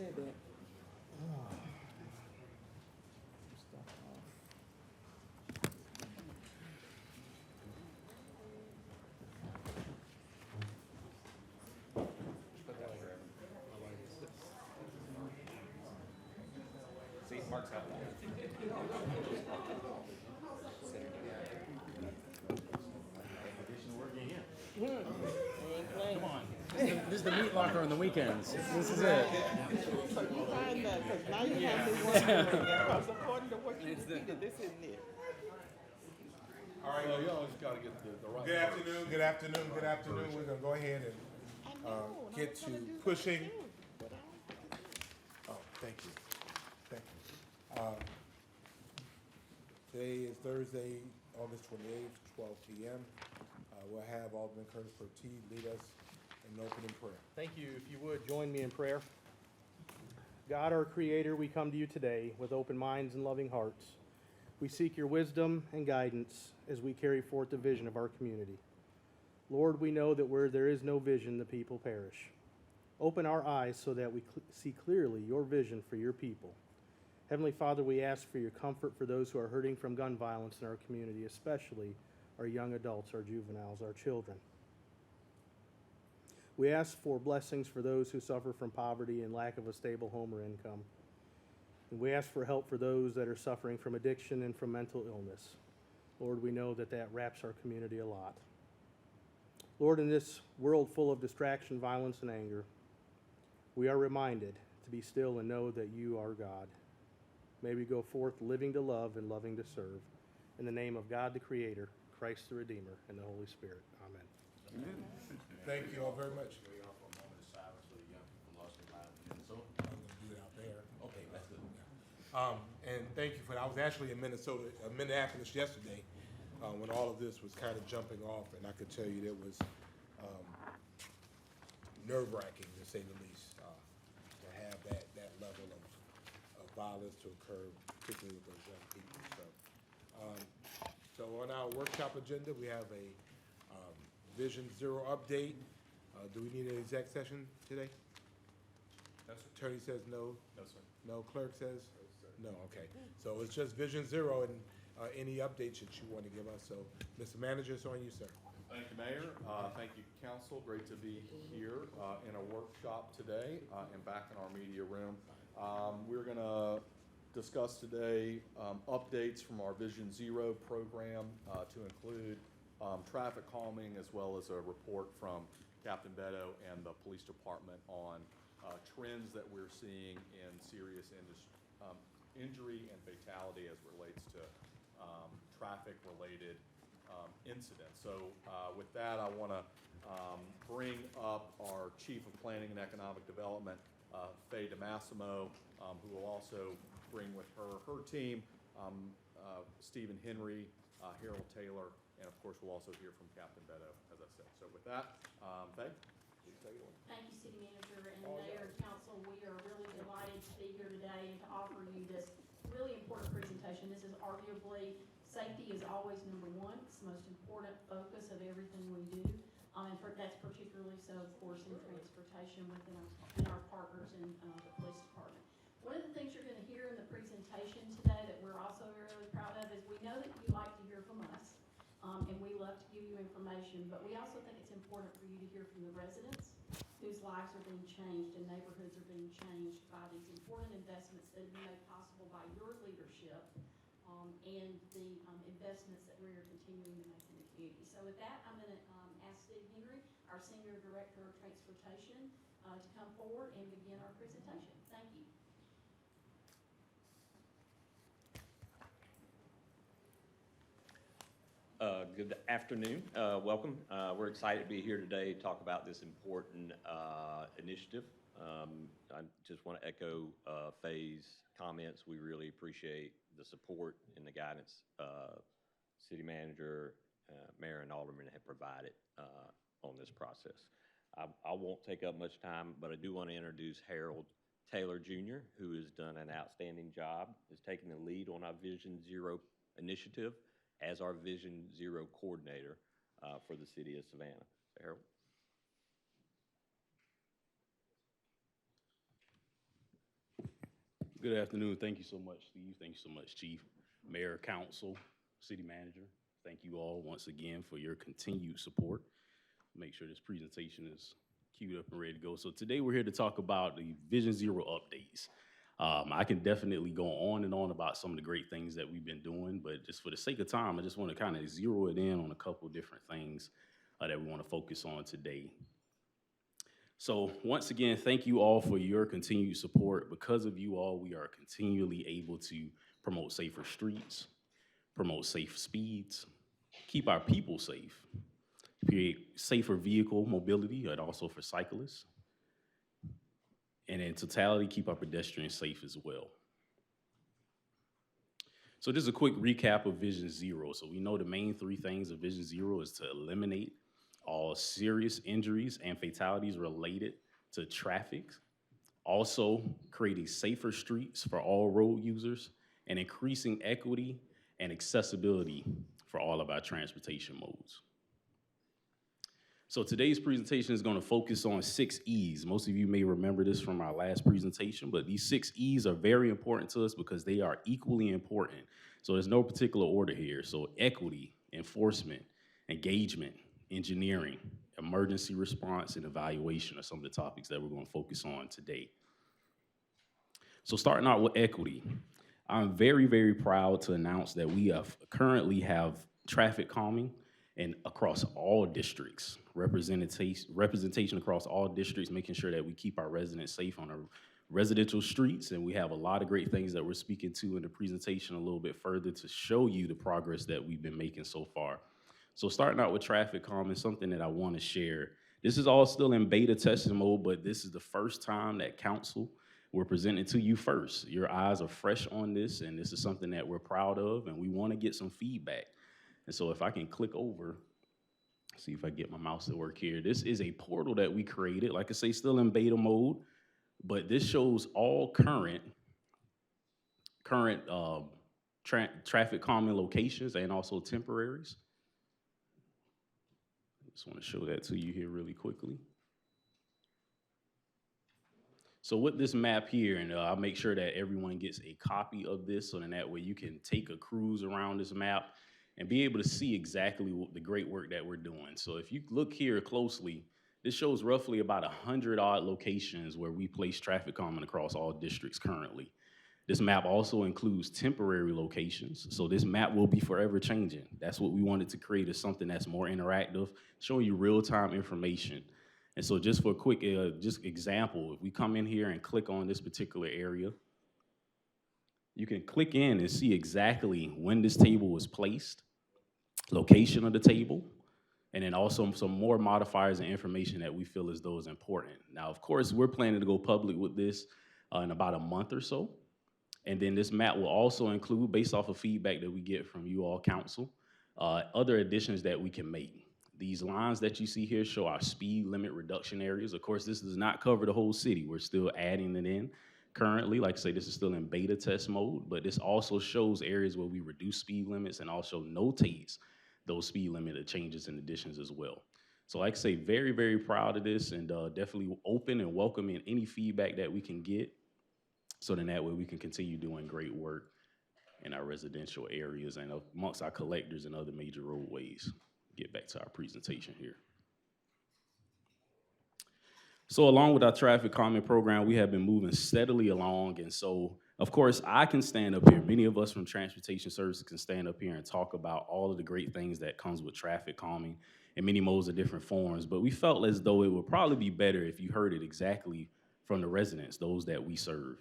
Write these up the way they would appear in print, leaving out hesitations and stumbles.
said that. See, Mark's got that. Additional work in here. Come on. This is the meat locker on the weekends. This is it. So you find that, because now you have me wondering, because according to what you repeated, this isn't it. All right, Well, y'all just gotta get the right. good afternoon, good afternoon, good afternoon. We're gonna go ahead and, I know, and I get was gonna to do that pushing. too, but I don't- Oh, thank you, thank you. Today is Thursday, August 28th, 12 p.m. We'll have Alderman Curtis Pertee lead us in an opening prayer. Thank you. If you would, join me in prayer. God, our Creator, we come to you today with open minds and loving hearts. We seek your wisdom and guidance as we carry forth the vision of our community. Lord, we know that where there is no vision, the people perish. Open our eyes so that we see clearly your vision for your people. Heavenly Father, we ask for your comfort for those who are hurting from gun violence in our community, especially our young adults, our juveniles, our children. We ask for blessings for those who suffer from poverty and lack of a stable home or income. And we ask for help for those that are suffering from addiction and from mental illness. Lord, we know that that wraps our community a lot. Lord, in this world full of distraction, violence, and anger, we are reminded to be still and know that you are God. May we go forth living to love and loving to serve. In the name of God the Creator, Christ the Redeemer, and the Holy Spirit. Amen. Thank you all very much. Go y'all for a moment of silence for the young people lost their lives in Minnesota. I'm gonna do it out there. Okay, that's good. And thank you for that. I was actually in Minneapolis yesterday, when all of this was kind of jumping off, and I could tell you it was, nerve-wracking, to say the least, to have that level of violence to occur, particularly with those young people. So on our workshop agenda, we have a, Vision Zero update. Do we need an exec session today? No, sir. Attorney says no. No, sir. No, clerk says? No, okay. So it's just Vision Zero and any updates that you want to give us. So, Mr. Manager, it's on you, sir. Thank you, Mayor. Thank you, Council. Great to be here in a workshop today and back in our media room. We're going to discuss today updates from our Vision Zero program to include traffic calming, as well as a report from Captain Beto and the police department on trends that we're seeing in serious injury and fatality as it relates to traffic-related incidents. So with that, I want to bring up our Chief of Planning and Economic Development, Faye DeMassimo, who will also bring with her team, Stephen Henry, Harold Taylor, and of course, we'll also hear from Captain Beto, as I said. So with that, Faye, please take it away. Thank you, City Manager and Mayor and Council. We are really delighted to be here today and to offer you this really important presentation. This is arguably, safety is always number one. It's the most important focus of everything we do. That's particularly so, of course, in transportation within our partners in the police department. One of the things you're going to hear in the presentation today that we're also really proud of is we know that you like to hear from us. And we love to give you information, but we also think it's important for you to hear from the residents whose lives are being changed and neighborhoods are being changed by these important investments that have been made possible by your leadership and the investments that we are continuing to make in the community. So with that, I'm going to ask Steve Henry, our Senior Director of Transportation, to come forward and begin our presentation. Thank you. Good afternoon. Welcome. We're excited to be here today to talk about this important initiative. I just want to echo Faye's comments. We really appreciate the support and the guidance City Manager, Mayor, and Alderman have provided on this process. I won't take up much time, but I do want to introduce Harold Taylor Jr., who has done an outstanding job, has taken the lead on our Vision Zero initiative as our Vision Zero coordinator for the city of Savannah. So, Harold. Good afternoon. Thank you so much, Steve. Thank you so much, Chief, Mayor, Council, City Manager. Thank you all once again for your continued support. Make sure this presentation is queued up and ready to go. So today we're here to talk about the Vision Zero updates. I can definitely go on and on about some of the great things that we've been doing, but just for the sake of time, I just want to kind of zero it in on a couple different things that we want to focus on today. So once again, thank you all for your continued support. Because of you all, we are continually able to promote safer streets, promote safe speeds, keep our people safe, create safer vehicle mobility, and also for cyclists, and in totality, keep our pedestrians safe as well. So just a quick recap of Vision Zero. So we know the main three things of Vision Zero is to eliminate all serious injuries and fatalities related to traffic, also creating safer streets for all road users, and increasing equity and accessibility for all of our transportation modes. So today's presentation is going to focus on 6 E's. Most of you may remember this from our last presentation, but these 6 E's are very important to us because they are equally important. So there's no particular order here. So equity, enforcement, engagement, engineering, emergency response, and evaluation are some of the topics that we're going to focus on today. So starting out with equity, I'm very, very proud to announce that we currently have traffic calming and across all districts, representation across all districts, making sure that we keep our residents safe on our residential streets. And we have a lot of great things that we're speaking to in the presentation a little bit further to show you the progress that we've been making so far. So starting out with traffic calming, something that I want to share. This is all still in beta testing mode, but this is the first time that council we're presenting to you first. Your eyes are fresh on this, and this is something that we're proud of, and we want to get some feedback. And so if I can click over, see if I get my mouse to work here. This is a portal that we created, like I say, still in beta mode, but this shows all current traffic calming locations and also temporaries. Just want to show that to you here really quickly. So with this map here, and I'll make sure that everyone gets a copy of this, so then that way you can take a cruise around this map and be able to see exactly the great work that we're doing. So if you look here closely, this shows roughly about 100 odd locations where we place traffic calming across all districts currently. This map also includes temporary locations, so this map will be forever changing. That's what we wanted to create, is something that's more interactive, showing you real-time information. And so just for a quick just example, if we come in here and click on this particular area, you can click in and see exactly when this table was placed, location of the table, and then also some more modifiers and information that we feel as though is important. Now, of course, we're planning to go public with this in about a month or so. And then this map will also include, based off of feedback that we get from you all council, other additions that we can make. These lines that you see here show our speed limit reduction areas. Of course, this does not cover the whole city. We're still adding it in currently. Like I say, this is still in beta test mode, but this also shows areas where we reduce speed limits and also notates those speed limit changes and additions as well. So like I say, very, very proud of this, and definitely open and welcoming any feedback that we can get, so then that way we can continue doing great work in our residential areas and amongst our collectors and other major roadways. Get back to our presentation here. So along with our traffic calming program, we have been moving steadily along. And so, of course, I can stand up here. Many of us from Transportation Services can stand up here and talk about all of the great things that comes with traffic calming in many modes of different forms. But we felt as though it would probably be better if you heard it exactly from the residents, those that we serve.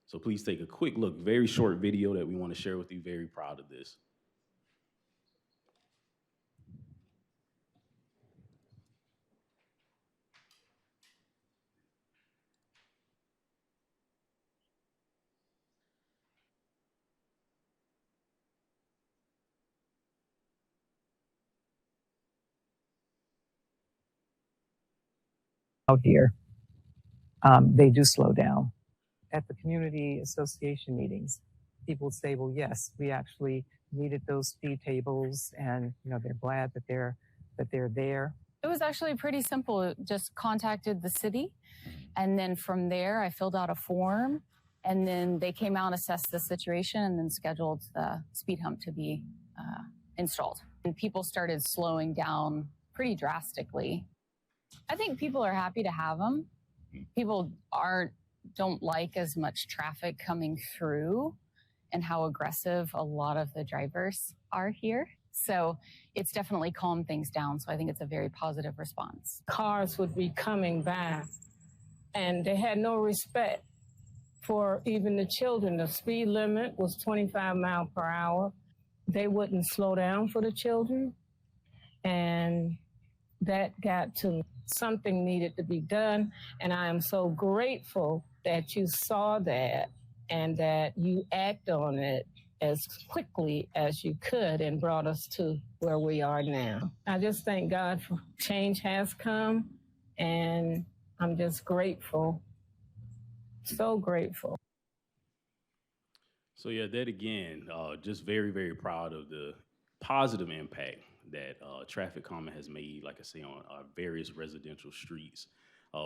So please take a quick look, very short video that we want to share with you. Very proud of this. Out here, they do slow down. At the community association meetings, people say, well, yes, we actually needed those speed tables, and they're glad that they're there. It was actually pretty simple. Just contacted the city, and then from there I filled out a form, And then they came out and assessed the situation and then scheduled the speed hump to be installed. And people started slowing down pretty drastically. I think people are happy to have them. People don't like as much traffic coming through and how aggressive a lot of the drivers are here. So it's definitely calmed things down. So I think it's a very positive response. Cars would be coming by and they had no respect for even the children. The speed limit was 25 miles per hour. They wouldn't slow down for the children. And that got to something needed to be done. And I am so grateful that you saw that and that you act on it as quickly as you could and brought us to where we are now. I just thank God for change has come, and I'm just grateful, so grateful. So yeah, that again, just very, very proud of the positive impact that traffic calming has made, like I say, on our various residential streets.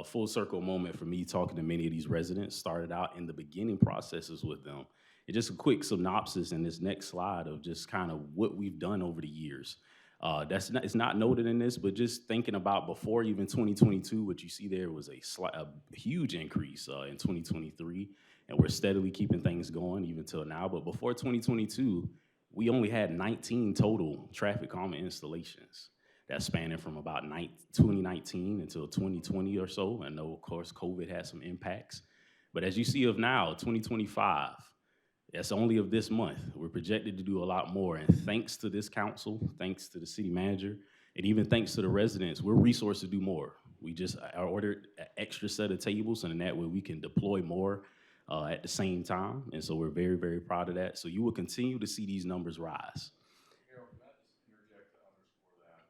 Full circle moment for me talking to many of these residents, started out in the beginning processes with them. And just a quick synopsis in this next slide of just kind of what we've done over the years. It's not noted in this, but just thinking about before even 2022, what you see there was a huge increase in 2023, and we're steadily keeping things going even till now. But before 2022, we only had 19 total traffic calming installations. That's spanning from about 2019 until 2020 or so. I know, of course, COVID had some impacts. But as you see of now, 2025, that's only of this month. We're projected to do a lot more. And thanks to this council, thanks to the city manager, and even thanks to the residents, we're resourced to do more. We just ordered an extra set of tables, and in that way we can deploy more at the same time. And so we're very, very proud of that. So you will continue to see these numbers rise. Harold, can I just interject to underscore that?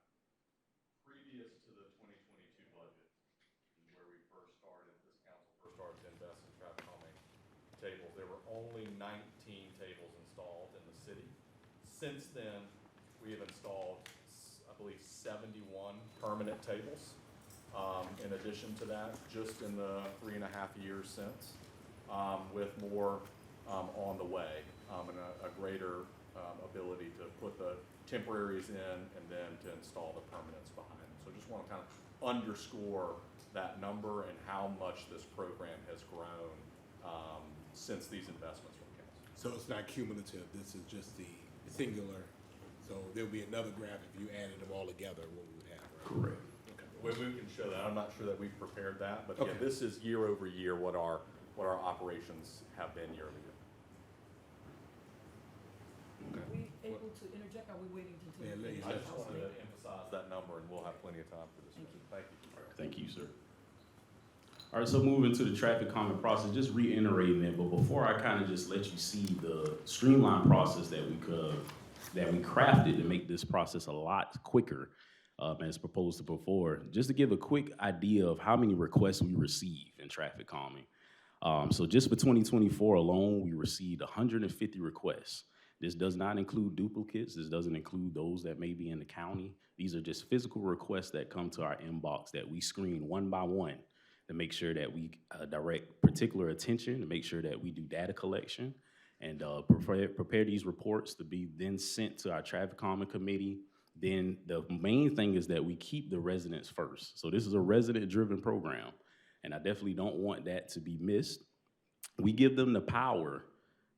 Previous to the 2022 budget, where we first started, this council first started to invest in traffic calming tables, there were only 19 tables installed in the city. Since then, we have installed, I believe, 71 permanent tables. In addition to that, just in the 3.5 years since, with more on the way, and a greater ability to put the temporaries in and then to install the permanents behind them. So just want to kind of underscore that number and how much this program has grown since these investments from council. So it's not cumulative, this is just the singular, so there'll be another graph if you added them all together, what we would have, right? Correct. Okay. We can show that. I'm not sure that we've prepared that, but Okay. yeah, this is year over year what our operations have been year over year. Okay. Are we able to interject, or are we waiting until? Yeah, let you- I just wanted to emphasize that number, and we'll have plenty of time for discussion. Thank you. Thank you, sir. All right, so moving to the traffic calming process, just reiterating it, but before I kind of just let you see the streamlined process that we crafted to make this process a lot quicker as proposed to before, just to give a quick idea of how many requests we receive in traffic calming. So just for 2024 alone, we received 150 requests. This does not include duplicates. This doesn't include those that may be in the county. These are just physical requests that come to our inbox that we screen one by one to make sure that we direct particular attention, to make sure that we do data collection, and prepare these reports to be then sent to our traffic calming committee. Then the main thing is that we keep the residents first. So this is a resident-driven program, and I definitely don't want that to be missed. We give them the power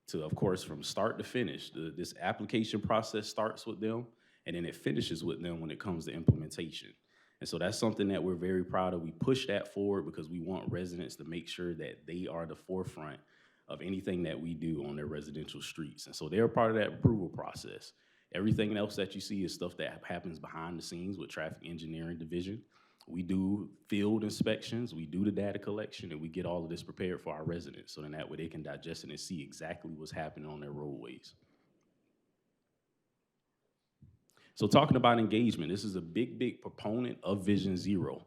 to, of course, from start to finish. This application process starts with them, and then it finishes with them when it comes to implementation. And so that's something that we're very proud of. We push that forward because we want residents to make sure that they are the forefront of anything that we do on their residential streets. And so they're part of that approval process. Everything else that you see is stuff that happens behind the scenes with traffic engineering division. We do field inspections, we do the data collection, and we get all of this prepared for our residents. So then that way they can digest it and see exactly what's happening on their roadways. So talking about engagement, this is a big, big proponent of Vision Zero.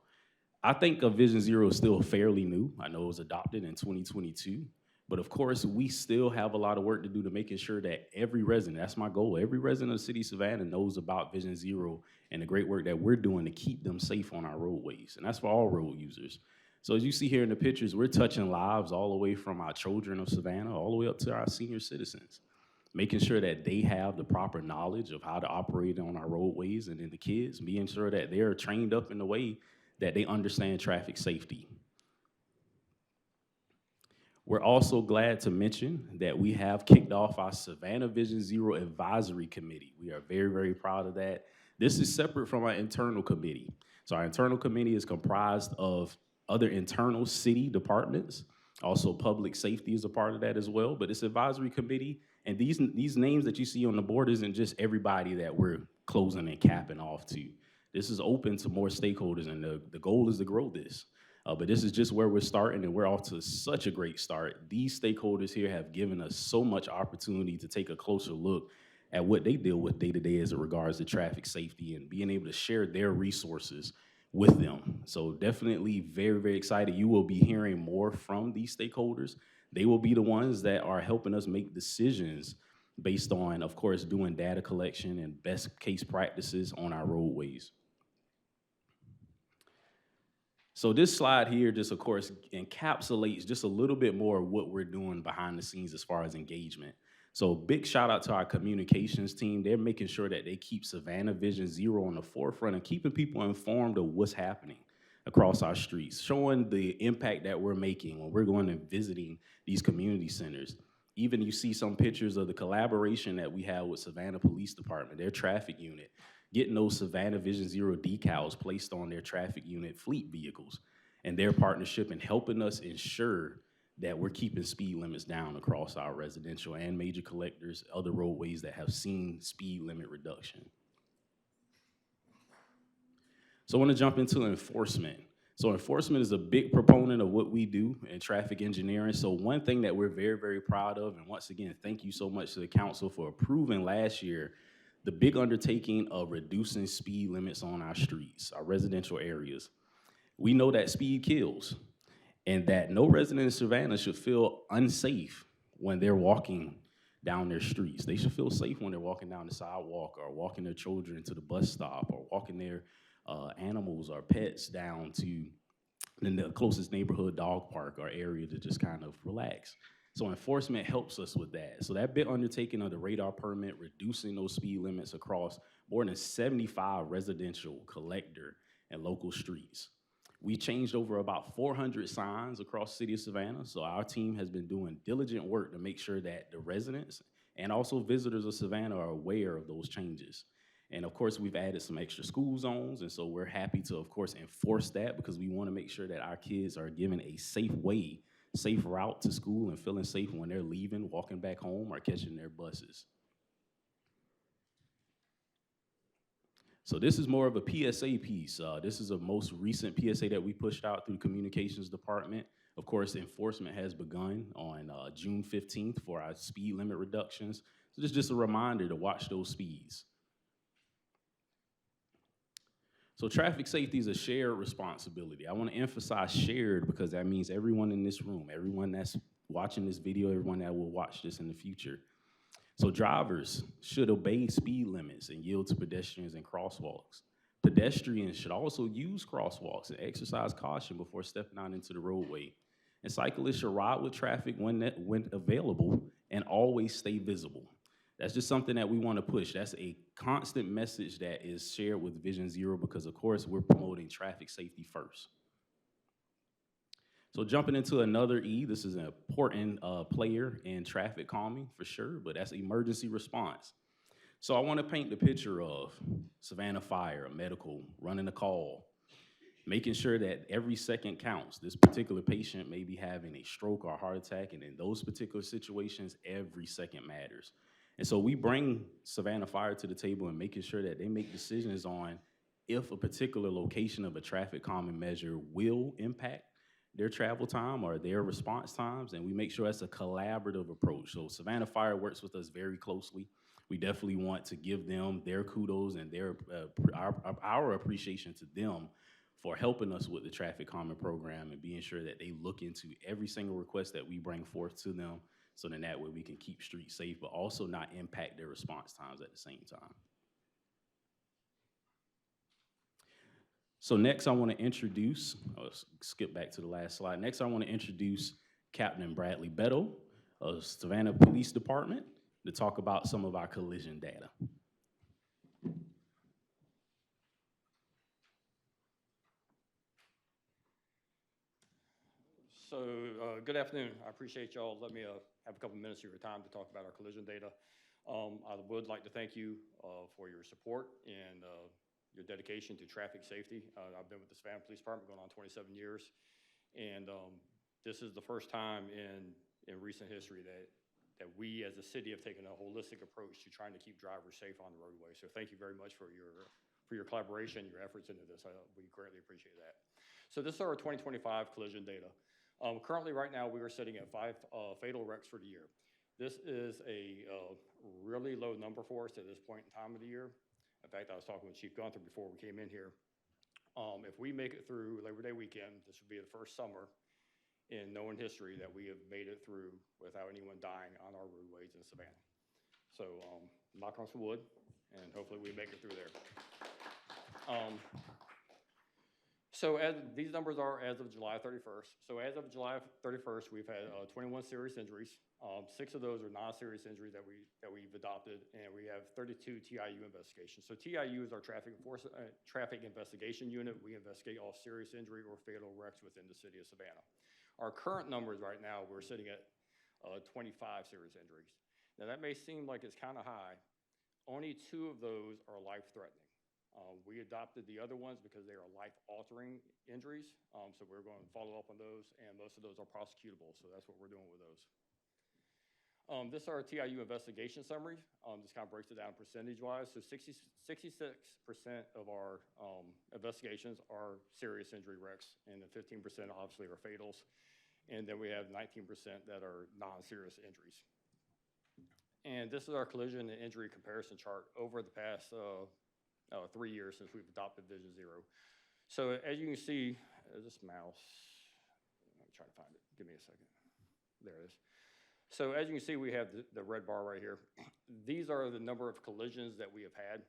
I think of Vision Zero is still fairly new. I know it was adopted in 2022, but of course we still have a lot of work to do to making sure that every resident, that's my goal, every resident of the city of Savannah knows about Vision Zero and the great work that we're doing to keep them safe on our roadways. And that's for all road users. So as you see here in the pictures, we're touching lives all the way from our children of Savannah all the way up to our senior citizens, making sure that they have the proper knowledge of how to operate on our roadways, and then the kids, being sure that they're trained up in the way that they understand traffic safety. We're also glad to mention that we have kicked off our Savannah Vision Zero Advisory Committee. We are very, very proud of that. This is separate from our internal committee. So our internal committee is comprised of other internal city departments. Also, public safety is a part of that as well. But it's advisory committee, and these names that you see on the board isn't just everybody that we're closing and capping off to. This is open to more stakeholders, and the goal is to grow this. But this is just where we're starting, and we're off to such a great start. These stakeholders here have given us so much opportunity to take a closer look at what they deal with day to day as it regards to traffic safety, and being able to share their resources with them. So definitely very, very excited. You will be hearing more from these stakeholders. They will be the ones that are helping us make decisions based on, of course, doing data collection and best case practices on our roadways. So this slide here just, of course, encapsulates just a little bit more of what we're doing behind the scenes as far as engagement. So big shout out to our communications team. They're making sure that they keep Savannah Vision Zero on the forefront and keeping people informed of what's happening across our streets, showing the impact that we're making when we're going and visiting these community centers. Even you see some pictures of the collaboration that we have with Savannah Police Department, their traffic unit, getting those Savannah Vision Zero decals placed on their traffic unit fleet vehicles, and their partnership in helping us ensure that we're keeping speed limits down across our residential and major collectors, other roadways that have seen speed limit reduction. So I want to jump into enforcement. So enforcement is a big proponent of what we do in traffic engineering. So one thing that we're very, very proud of, and once again, thank you so much to the council for approving last year the big undertaking of reducing speed limits on our streets, our residential areas. We know that speed kills, and that no resident in Savannah should feel unsafe when they're walking down their streets. They should feel safe when they're walking down the sidewalk, or walking their children to the bus stop, or walking their animals or pets down to the closest neighborhood dog park or area to just kind of relax. So enforcement helps us with that. So that big undertaking of the radar permit, reducing those speed limits across more than 75 residential, collector, and local streets. We changed over about 400 signs across the city of Savannah. So our team has been doing diligent work to make sure that the residents and also visitors of Savannah are aware of those changes. And of course, we've added some extra school zones, and so we're happy to, of course, enforce that, because we want to make sure that our kids are given a safe route to school and feeling safe when they're leaving, walking back home, or catching their buses. So this is more of a PSA piece. This is a most recent PSA that we pushed out through the communications department. Of course, enforcement has begun on June 15th for our speed limit reductions. So this is just a reminder to watch those speeds. So traffic safety is a shared responsibility. I want to emphasize shared, because that means everyone in this room, everyone that's watching this video, everyone that will watch this in the future. So drivers should obey speed limits and yield to pedestrians and crosswalks. Pedestrians should also use crosswalks and exercise caution before stepping out into the roadway. And cyclists should ride with traffic when available and always stay visible. That's just something that we want to push. That's a constant message that is shared with Vision Zero, because of course we're promoting traffic safety first. So jumping into another E, this is an important player in traffic calming for sure, but that's emergency response. So I want to paint the picture of Savannah Fire, medical, running a call, making sure that every second counts. This particular patient may be having a stroke or a heart attack, and in those particular situations, every second matters. And so we bring Savannah Fire to the table and making sure that they make decisions on if a particular location of a traffic calming measure will impact their travel time or their response times, and we make sure that's a collaborative approach. So Savannah Fire works with us very closely. We definitely want to give them their kudos and their our appreciation to them for helping us with the traffic calming program and being sure that they look into every single request that we bring forth to them, so then that way we can keep streets safe, but also not impact their response times at the same time. So next I want to introduce, skip back to the last slide. Next I want to introduce Captain Bradley Bettle of Savannah Police Department to talk about some of our collision data. So, good afternoon. I appreciate y'all letting me have a couple minutes of your time to talk about our collision data. I would like to thank you for your support and your dedication to traffic safety. I've been with the Savannah Police Department going on 27 years, and this is the first time in recent history that we as a city have taken a holistic approach to trying to keep drivers safe on the roadway. So thank you very much for your collaboration, your efforts into this. We greatly appreciate that. So this is our 2025 collision data. Currently, right now, we are sitting at 5 fatal wrecks for the year. This is a really low number for us at this point in time of the year. In fact, I was talking with Chief Gunther before we came in here. If we make it through Labor Day weekend, this will be the first summer in known history that we have made it through without anyone dying on our roadways in Savannah. So knock on some wood, and hopefully we make it through there. So these numbers are as of July 31st. So as of July 31st, we've had 21 serious injuries. 6 of those are non-serious injuries that we've adopted, and we have 32 TIU investigations. So TIU is our traffic investigation unit. We investigate all serious injury or fatal wrecks within the city of Savannah. Our current numbers right now, we're sitting at 25 serious injuries. Now that may seem like it's kind of high. Only 2 of those are life-threatening. We adopted the other ones because they are life-altering injuries, so we're going to follow up on those, and most of those are prosecutable, so that's what we're doing with those. This is our TIU investigation summary. This kind of breaks it down percentage-wise. So 66% of our investigations are serious injury wrecks, and then 15% obviously are fatals, and then we have 19% that are non-serious injuries. And this is our collision and injury comparison chart over the past 3 years since we've adopted Vision Zero. So as you can see, this mouse, I'm trying to find it. Give me a second. There it is. So as you can see, we have the red bar right here. These are the number of collisions that we have had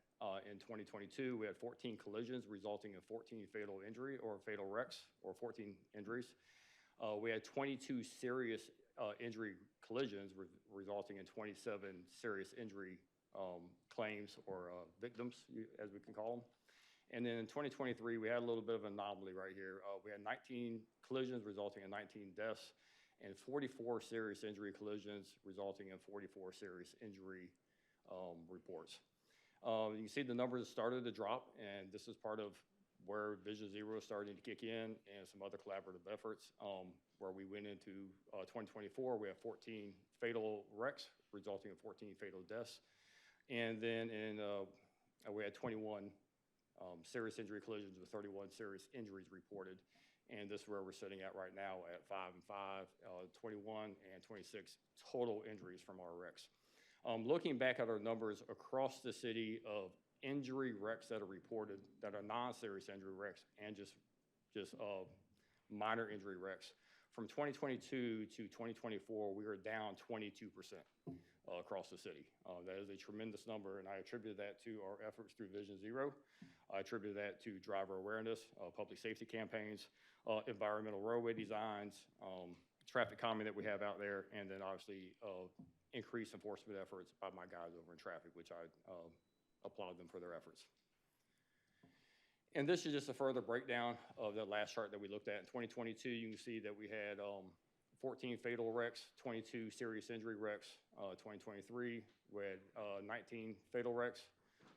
in 2022. We had 14 collisions resulting in 14 fatal injury or fatal wrecks or 14 injuries. We had 22 serious injury collisions resulting in 27 serious injury claims or victims, as we can call them. And then in 2023, we had a little bit of an anomaly right here. We had 19 collisions resulting in 19 deaths and 44 serious injury collisions resulting in 44 serious injury reports. You can see the numbers started to drop, and this is part of where Vision Zero is starting to kick in and some other collaborative efforts where we went into 2024. We have 14 fatal wrecks resulting in 14 fatal deaths. And then we had 21 serious injury collisions with 31 serious injuries reported. And this is where we're sitting at right now at 5 and 5, 21 and 26 total injuries from our wrecks. Looking back at our numbers across the city of injury wrecks that are reported that are non-serious injury wrecks and just minor injury wrecks, from 2022 to 2024, we are down 22%. Across the city. That is a tremendous number, and I attribute that to our efforts through Vision Zero. I attribute that to driver awareness, public safety campaigns, environmental roadway designs, traffic calming that we have out there, and then obviously increased enforcement efforts by my guys over in traffic, which I applaud them for their efforts. And this is just a further breakdown of the last chart that we looked at. In 2022, you can see that we had 14 fatal wrecks, 22 serious injury wrecks. 2023, we had 19 fatal wrecks,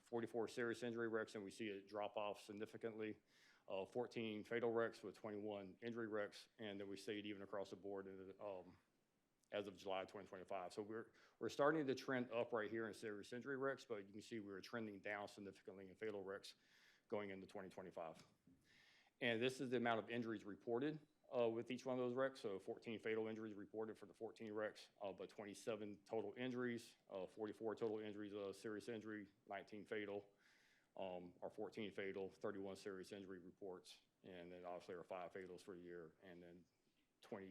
44 serious injury wrecks, and we see it drop off significantly. 14 fatal wrecks with 21 injury wrecks, and then we see it even across the board as of July 2025. So we're starting to trend up right here in serious injury wrecks, but you can see we're trending down significantly in fatal wrecks going into 2025. And this is the amount of injuries reported with each one of those wrecks. So 14 fatal injuries reported for the 14 wrecks, but 27 total injuries, 44 total injuries, serious injury, 19 fatal, or 14 fatal, 31 serious injury reports, and then obviously our 5 fatals for the year, and then 26,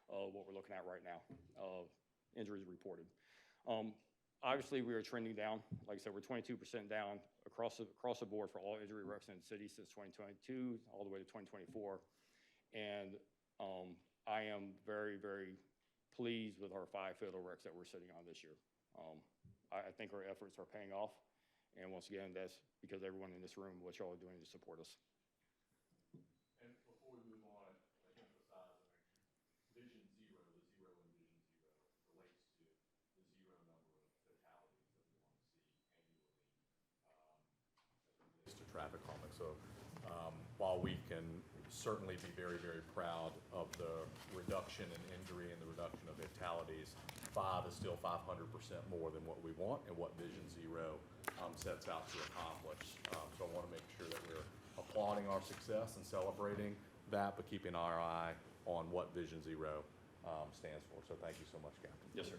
what we're looking at right now, injuries reported. obviously, we are trending down. Like I said, we're 22% down across the board for all injury wrecks in the city since 2022 all the way to 2024. And I am very, very pleased with our 5 fatal wrecks that we're sitting on this year. I think our efforts are paying off. And once again, that's because everyone in this room, what y'all are doing to support us. And before we move on, I emphasize, Vision Zero, the zero in Vision Zero, relates to the zero number of fatalities that we want to see annually as it relates to traffic calming. So while we can certainly be very, very proud of the reduction in injury and the reduction of fatalities, 5 is still 500% more than what we want and what Vision Zero sets out to accomplish. So I want to make sure that we're applauding our success and celebrating that, but keeping our eye on what Vision Zero stands for. So thank you so much, Captain. Yes, sir.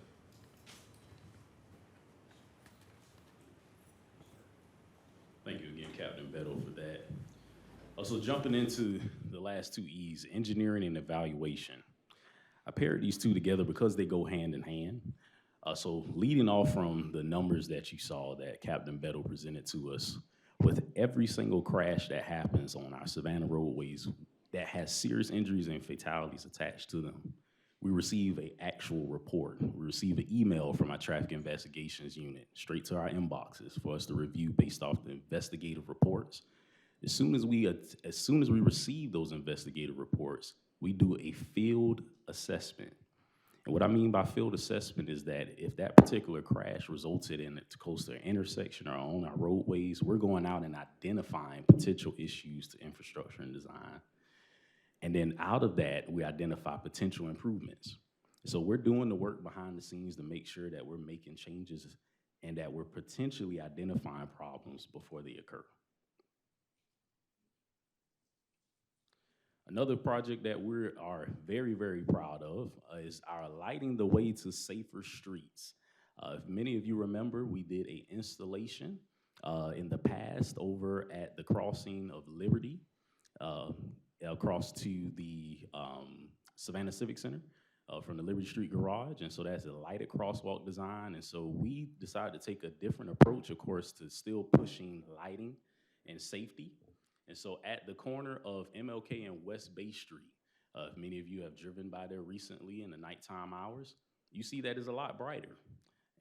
Thank you again, Captain Bettle, for that. Also, jumping into the last 2 E's, engineering and evaluation. I paired these two together because they go hand in hand. So leading off from the numbers that you saw that Captain Bettle presented to us, with every single crash that happens on our Savannah roadways that has serious injuries and fatalities attached to them, we receive an actual report. We receive an email from our traffic investigations unit straight to our inboxes for us to review based off the investigative reports. As soon as we receive those investigative reports, we do a field assessment. And what I mean by field assessment is that if that particular crash resulted in it close to an intersection or on our roadways, we're going out and identifying potential issues to infrastructure and design. And then out of that, we identify potential improvements. So we're doing the work behind the scenes to make sure that we're making changes and that we're potentially identifying problems before they occur. Another project that we are very, very proud of is our Lighting the Way to Safer Streets. If many of you remember, we did an installation in the past over at the crossing of Liberty, across to the Savannah Civic Center from the Liberty Street Garage. And so that's a lighted crosswalk design. And so we decided to take a different approach, of course, to still pushing lighting and safety. And so at the corner of MLK and West Bay Street, if many of you have driven by there recently in the nighttime hours, you see that is a lot brighter.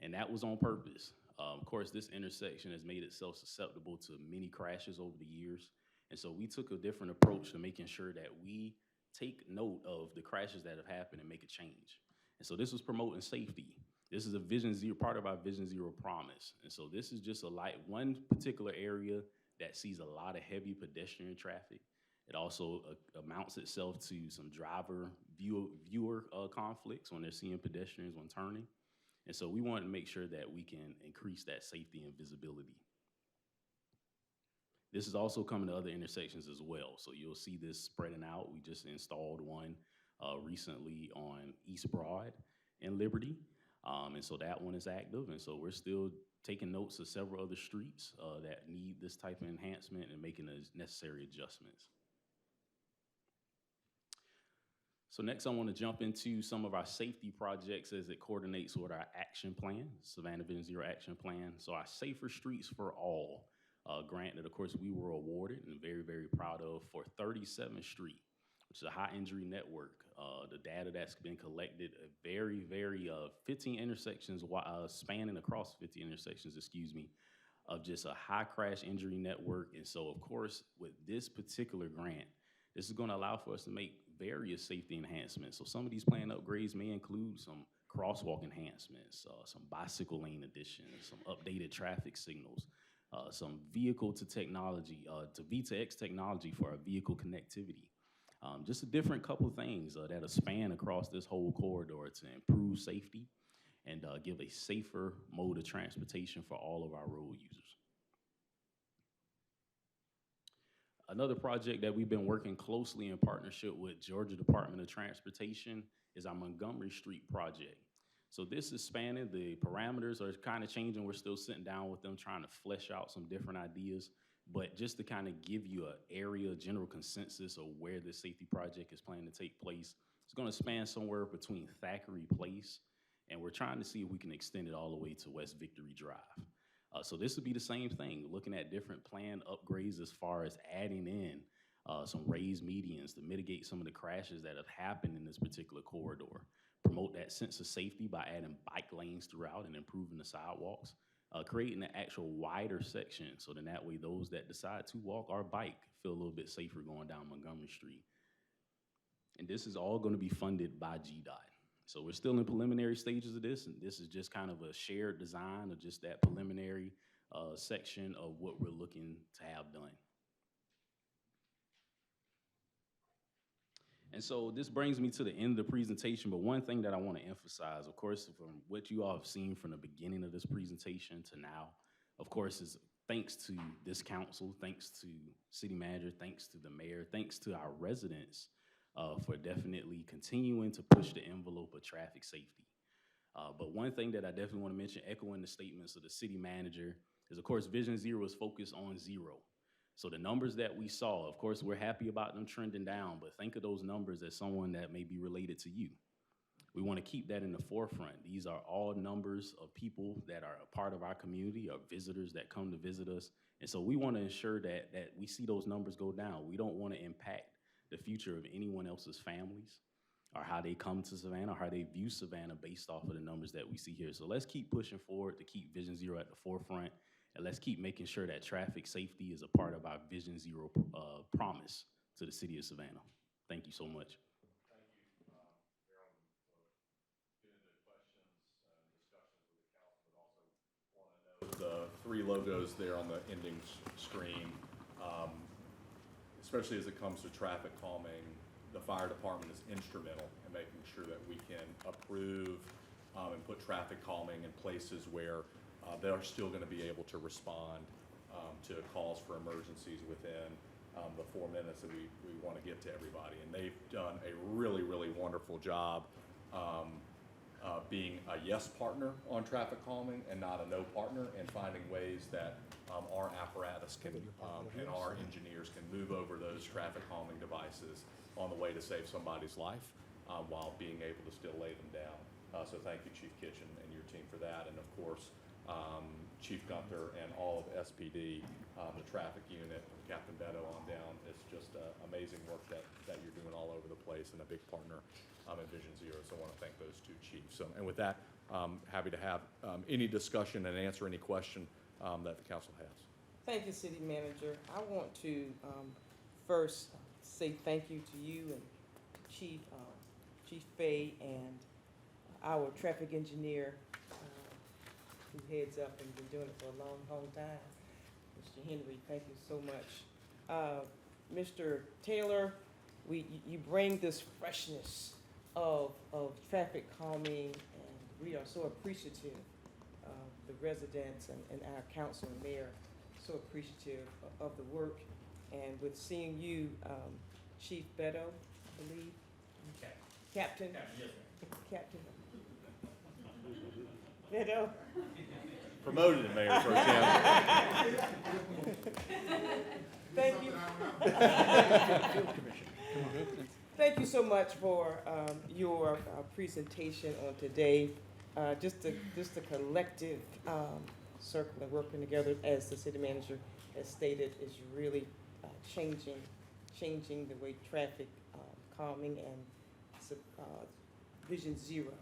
And that was on purpose. Of course, this intersection has made itself susceptible to many crashes over the years. And so we took a different approach to making sure that we take note of the crashes that have happened and make a change. And so this was promoting safety. This is a Vision Zero, part of our Vision Zero promise. And so this is just one particular area that sees a lot of heavy pedestrian traffic. It also amounts itself to some driver-viewer conflicts when they're seeing pedestrians when turning. And so we wanted to make sure that we can increase that safety and visibility. This is also coming to other intersections as well. So you'll see this spreading out. We just installed one recently on East Broad and Liberty. And so that one is active. And so we're still taking notes of several other streets that need this type of enhancement and making the necessary adjustments. So next I want to jump into some of our safety projects as it coordinates with our action plan, Savannah Vision Zero Action Plan. So our Safer Streets for All grant that, of course, we were awarded and very, very proud of for 37th Street, which is a high injury network. The data that's been collected, 15 intersections, spanning across 50 intersections, of just a high crash injury network. And so, of course, with this particular grant, this is going to allow for us to make various safety enhancements. So some of these plan upgrades may include some crosswalk enhancements, some bicycle lane additions, some updated traffic signals, some vehicle to technology, to V2X technology for our vehicle connectivity. Just a different couple of things that'll span across this whole corridor to improve safety and give a safer mode of transportation for all of our road users. Another project that we've been working closely in partnership with Georgia Department of Transportation is our Montgomery Street project. So this is spanning, the parameters are kind of changing. We're still sitting down with them trying to flesh out some different ideas. But just to kind of give you an area, general consensus of where this safety project is planning to take place, it's going to span somewhere between Thackeray Place and we're trying to see if we can extend it all the way to West Victory Drive. So this would be the same thing, looking at different plan upgrades as far as adding in some raised medians to mitigate some of the crashes that have happened in this particular corridor. Promote that sense of safety by adding bike lanes throughout and improving the sidewalks. Creating an actual wider section so then that way those that decide to walk or bike feel a little bit safer going down Montgomery Street. And this is all going to be funded by GDOT. So we're still in preliminary stages of this, and this is just kind of a shared design of just that preliminary section of what we're looking to have done. And so this brings me to the end of the presentation, but one thing that I want to emphasize, of course, from what you all have seen from the beginning of this presentation to now, of course, is thanks to this council, thanks to city manager, thanks to the mayor, thanks to our residents for definitely continuing to push the envelope of traffic safety. But one thing that I definitely want to mention, echoing the statements of the city manager, is of course, Vision Zero is focused on zero. So the numbers that we saw, of course, we're happy about them trending down, but think of those numbers as someone that may be related to you. We want to keep that in the forefront. These are all numbers of people that are a part of our community or visitors that come to visit us. And so we want to ensure that we see those numbers go down. We don't want to impact the future of anyone else's families or how they come to Savannah or how they view Savannah based off of the numbers that we see here. So let's keep pushing forward to keep Vision Zero at the forefront. And let's keep making sure that traffic safety is a part of our Vision Zero promise to the city of Savannah. Thank you so much. Thank you, Marilyn, for getting into questions and discussions with the council, but also want to note the 3 logos there on the ending screen, especially as it comes to traffic calming. The fire department is instrumental in making sure that we can approve and put traffic calming in places where they are still going to be able to respond to calls for emergencies within the 4 minutes that we want to get to everybody. And they've done a really, really wonderful job being a yes partner on traffic calming and not a no partner, and finding ways that our apparatus can and our engineers can move over those traffic calming devices on the way to save somebody's life while being able to still lay them down. So thank you, Chief Kitchen and your team for that. And of course, Chief Gunther and all of SPD, the traffic unit, Captain Beto on down. It's just amazing work that you're doing all over the place, and a big partner in Vision Zero. So I want to thank those 2 chiefs. And with that, happy to have any discussion and answer any question that the council has. Thank you, City Manager. I want to first say thank you to you and Chief Fay and our traffic engineer who heads up and been doing it for a long, long time. Mr. Henry, thank you so much. Mr. Taylor, you bring this freshness of traffic calming, and we are so appreciative of the residents and our council and mayor, so appreciative of the work. And with seeing you, Chief Beto, I believe. Captain. Captain. Beto. Promoted him, Mayor Pro Tem. Thank you. Thank you so much for your presentation on today. Just a collective circle and working together, as the city manager has stated, is really changing the way traffic calming and Vision Zero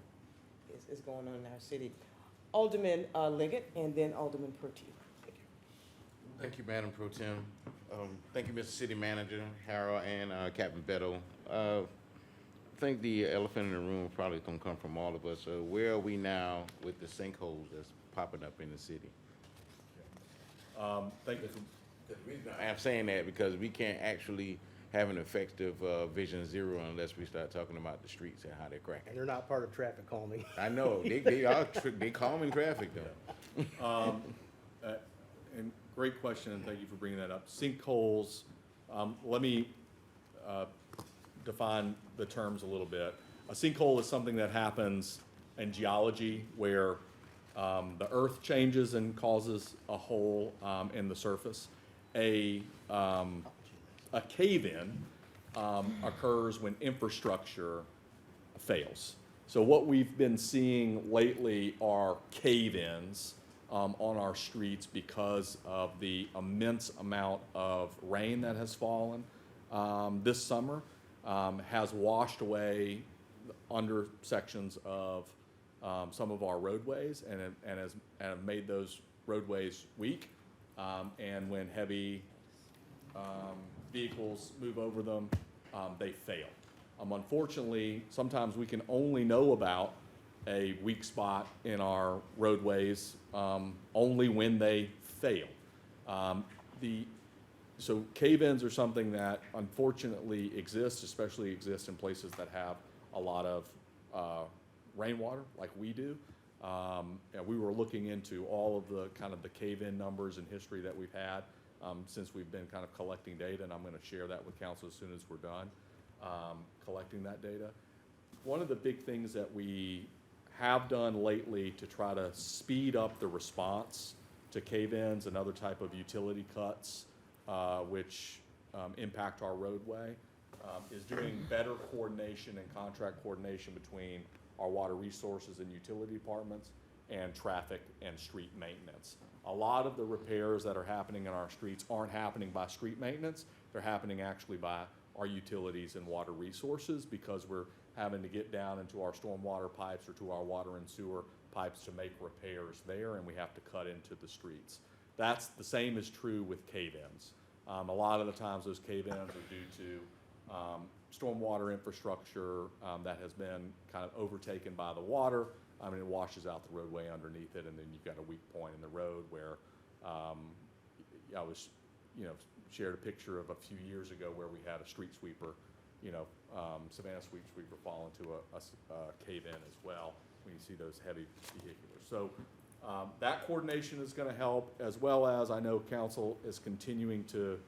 is going on in our city. Alderman Liggett, and then Alderman Pertee. Thank you, Madam Pro Tem. Thank you, Mr. City Manager, Harold, and Captain Beto. I think the elephant in the room probably gonna come from all of us. Where are we now with the sinkholes that's popping up in the city? Thank you. I'm saying that because we can't actually have an effective Vision Zero unless we start talking about the streets and how they're cracking. And they're not part of traffic calming. I know, they calming traffic though. And great question, and thank you for bringing that up. Sinkholes, let me define the terms a little bit. A sinkhole is something that happens in geology where the earth changes and causes a hole in the surface. A cave-in occurs when infrastructure fails. So what we've been seeing lately are cave-ins on our streets because of the immense amount of rain that has fallen this summer, has washed away under sections of some of our roadways and have made those roadways weak. And when heavy vehicles move over them, they fail. Unfortunately, sometimes we can only know about a weak spot in our roadways only when they fail. So cave-ins are something that unfortunately exists, especially exist in places that have a lot of rainwater like we do. And we were looking into all of the kind of the cave-in numbers and history that we've had since we've been kind of collecting data, and I'm going to share that with council as soon as we're done collecting that data. One of the big things that we have done lately to try to speed up the response to cave-ins and other type of utility cuts which impact our roadway is doing better coordination and contract coordination between our water resources and utility departments and traffic and street maintenance. A lot of the repairs that are happening in our streets aren't happening by street maintenance, they're happening actually by our utilities and water resources, because we're having to get down into our stormwater pipes or to our water and sewer pipes to make repairs there, and we have to cut into the streets. That's the same is true with cave-ins. A lot of the times those cave-ins are due to stormwater infrastructure that has been kind of overtaken by the water. It washes out the roadway underneath it, and then you've got a weak point in the road where I was, shared a picture of a few years ago where we had a street sweeper, Savannah street sweeper fall into a cave-in as well when you see those heavy vehicles. So that coordination is going to help, as well as I know council is continuing to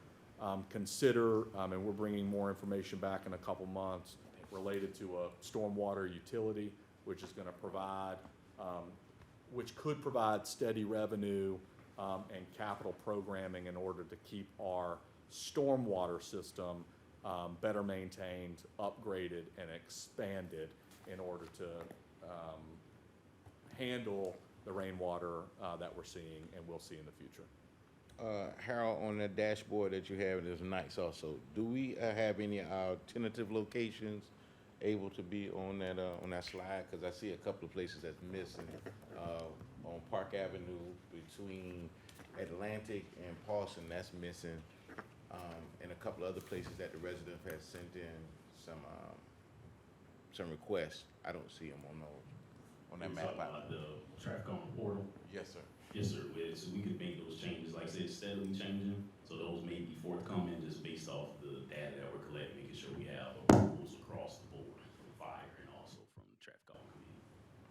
consider, and we're bringing more information back in a couple months related to a stormwater utility, which is going to provide, which could provide steady revenue and capital programming in order to keep our stormwater system better maintained, upgraded, and expanded in order to handle the rainwater that we're seeing and will see in the future. Harold, on the dashboard that you have, there's nights also. Do we have any tentative locations able to be on that slide? Because I see a couple of places that's missing on Park Avenue between Atlantic and Paulson. That's missing, and a couple other places that the resident has sent in some requests. I don't see them on that map. The traffic on the portal. Yes, sir. Yes, sir. So we could make those changes, like I said, steadily changing. So those may be forthcoming just based off the data that we're collecting, making sure we have approvals across the board from fire and also from the traffic on committee.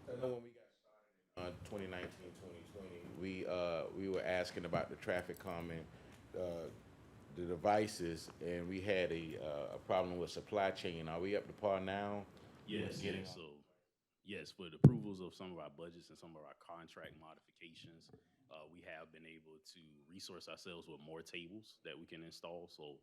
I know when we got started in 2019, 2020, we were asking about the traffic calming, the devices, and we had a problem with supply chain. Are we up to par now? Yes, yes. So, yes, with approvals of some of our budgets and some of our contract modifications, we have been able to resource ourselves with more tables that we can install. So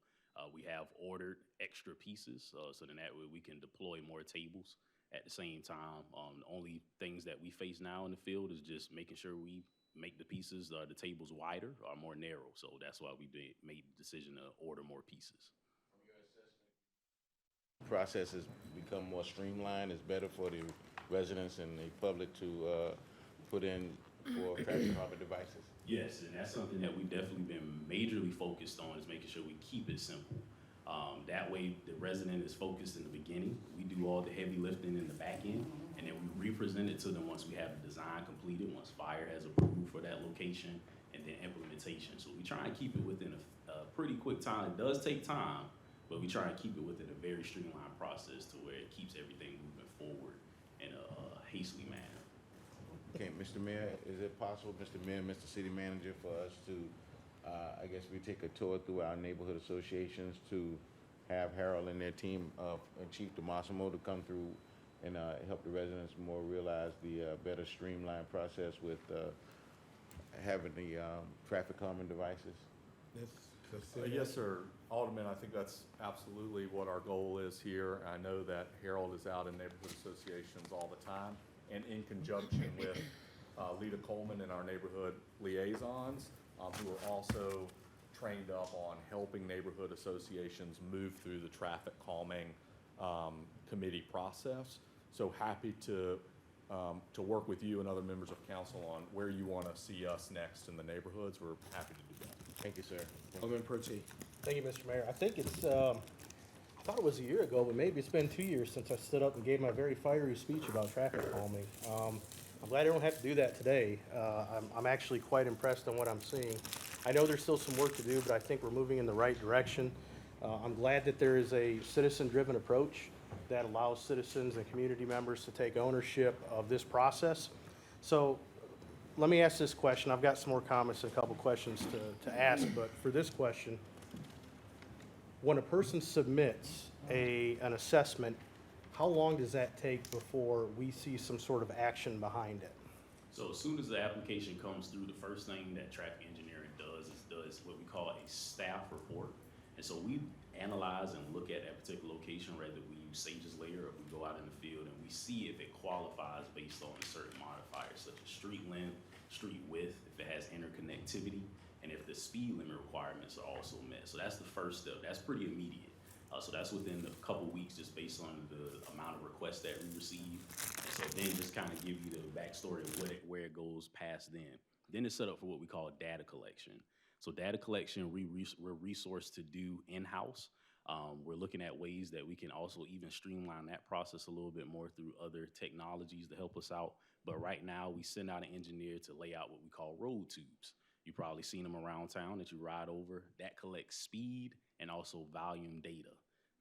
we have ordered extra pieces, so then that way we can deploy more tables at the same time. The only things that we face now in the field is just making sure we make the pieces, the tables wider or more narrow. So that's why we made the decision to order more pieces. Process has become more streamlined. It's better for the residents and the public to put in for traffic calming devices. Yes, and that's something that we've definitely been majorly focused on, is making sure we keep it simple. That way the resident is focused in the beginning. We do all the heavy lifting in the back end, and then we represent it to them once we have the design completed, once fire has approved for that location, and then implementation. So we try and keep it within a pretty quick time. It does take time, but we try and keep it within a very streamlined process to where it keeps everything moving forward in a hastily manner. Okay, Mr. Mayor, is it possible, Mr. Mayor, Mr. City Manager, for us to, I guess we take a tour through our neighborhood associations to have Harold and their team and Chief DeMassimo to come through and help the residents more realize the better streamlined process with having the traffic calming devices? Yes, sir. Alderman, I think that's absolutely what our goal is here. I know that Harold is out in neighborhood associations all the time, and in conjunction with Lita Coleman and our neighborhood liaisons, who are also trained up on helping neighborhood associations move through the traffic calming committee process. So happy to work with you and other members of council on where you want to see us next in the neighborhoods. We're happy to do that. Thank you, sir. Alderman Purchase. Thank you, Mr. Mayor. I think it's, I thought it was a year ago, but maybe it's been 2 years since I stood up and gave my very fiery speech about traffic calming. I'm glad I don't have to do that today. I'm actually quite impressed on what I'm seeing. I know there's still some work to do, but I think we're moving in the right direction. I'm glad that there is a citizen-driven approach that allows citizens and community members to take ownership of this process. So let me ask this question. I've got some more comments and a couple questions to ask, but for this question, when a person submits an assessment, how long does that take before we see some sort of action behind it? So as soon as the application comes through, the first thing that traffic engineering does what we call a staff report. And so we analyze and look at that particular location, whether we use Sage's layer or we go out in the field, and we see if it qualifies based on certain modifiers such as street length, street width, if it has interconnectivity, and if the speed limit requirements are also met. So that's the first step. That's pretty immediate. So that's within a couple weeks, just based on the amount of requests that we receive. And so then just kind of give you the backstory of where it goes past then. Then it's set up for what we call data collection. So data collection, we're resourced to do in-house. We're looking at ways that we can also even streamline that process a little bit more through other technologies to help us out. But right now, we send out an engineer to lay out what we call road tubes. You've probably seen them around town that you ride over. That collects speed and also volume data.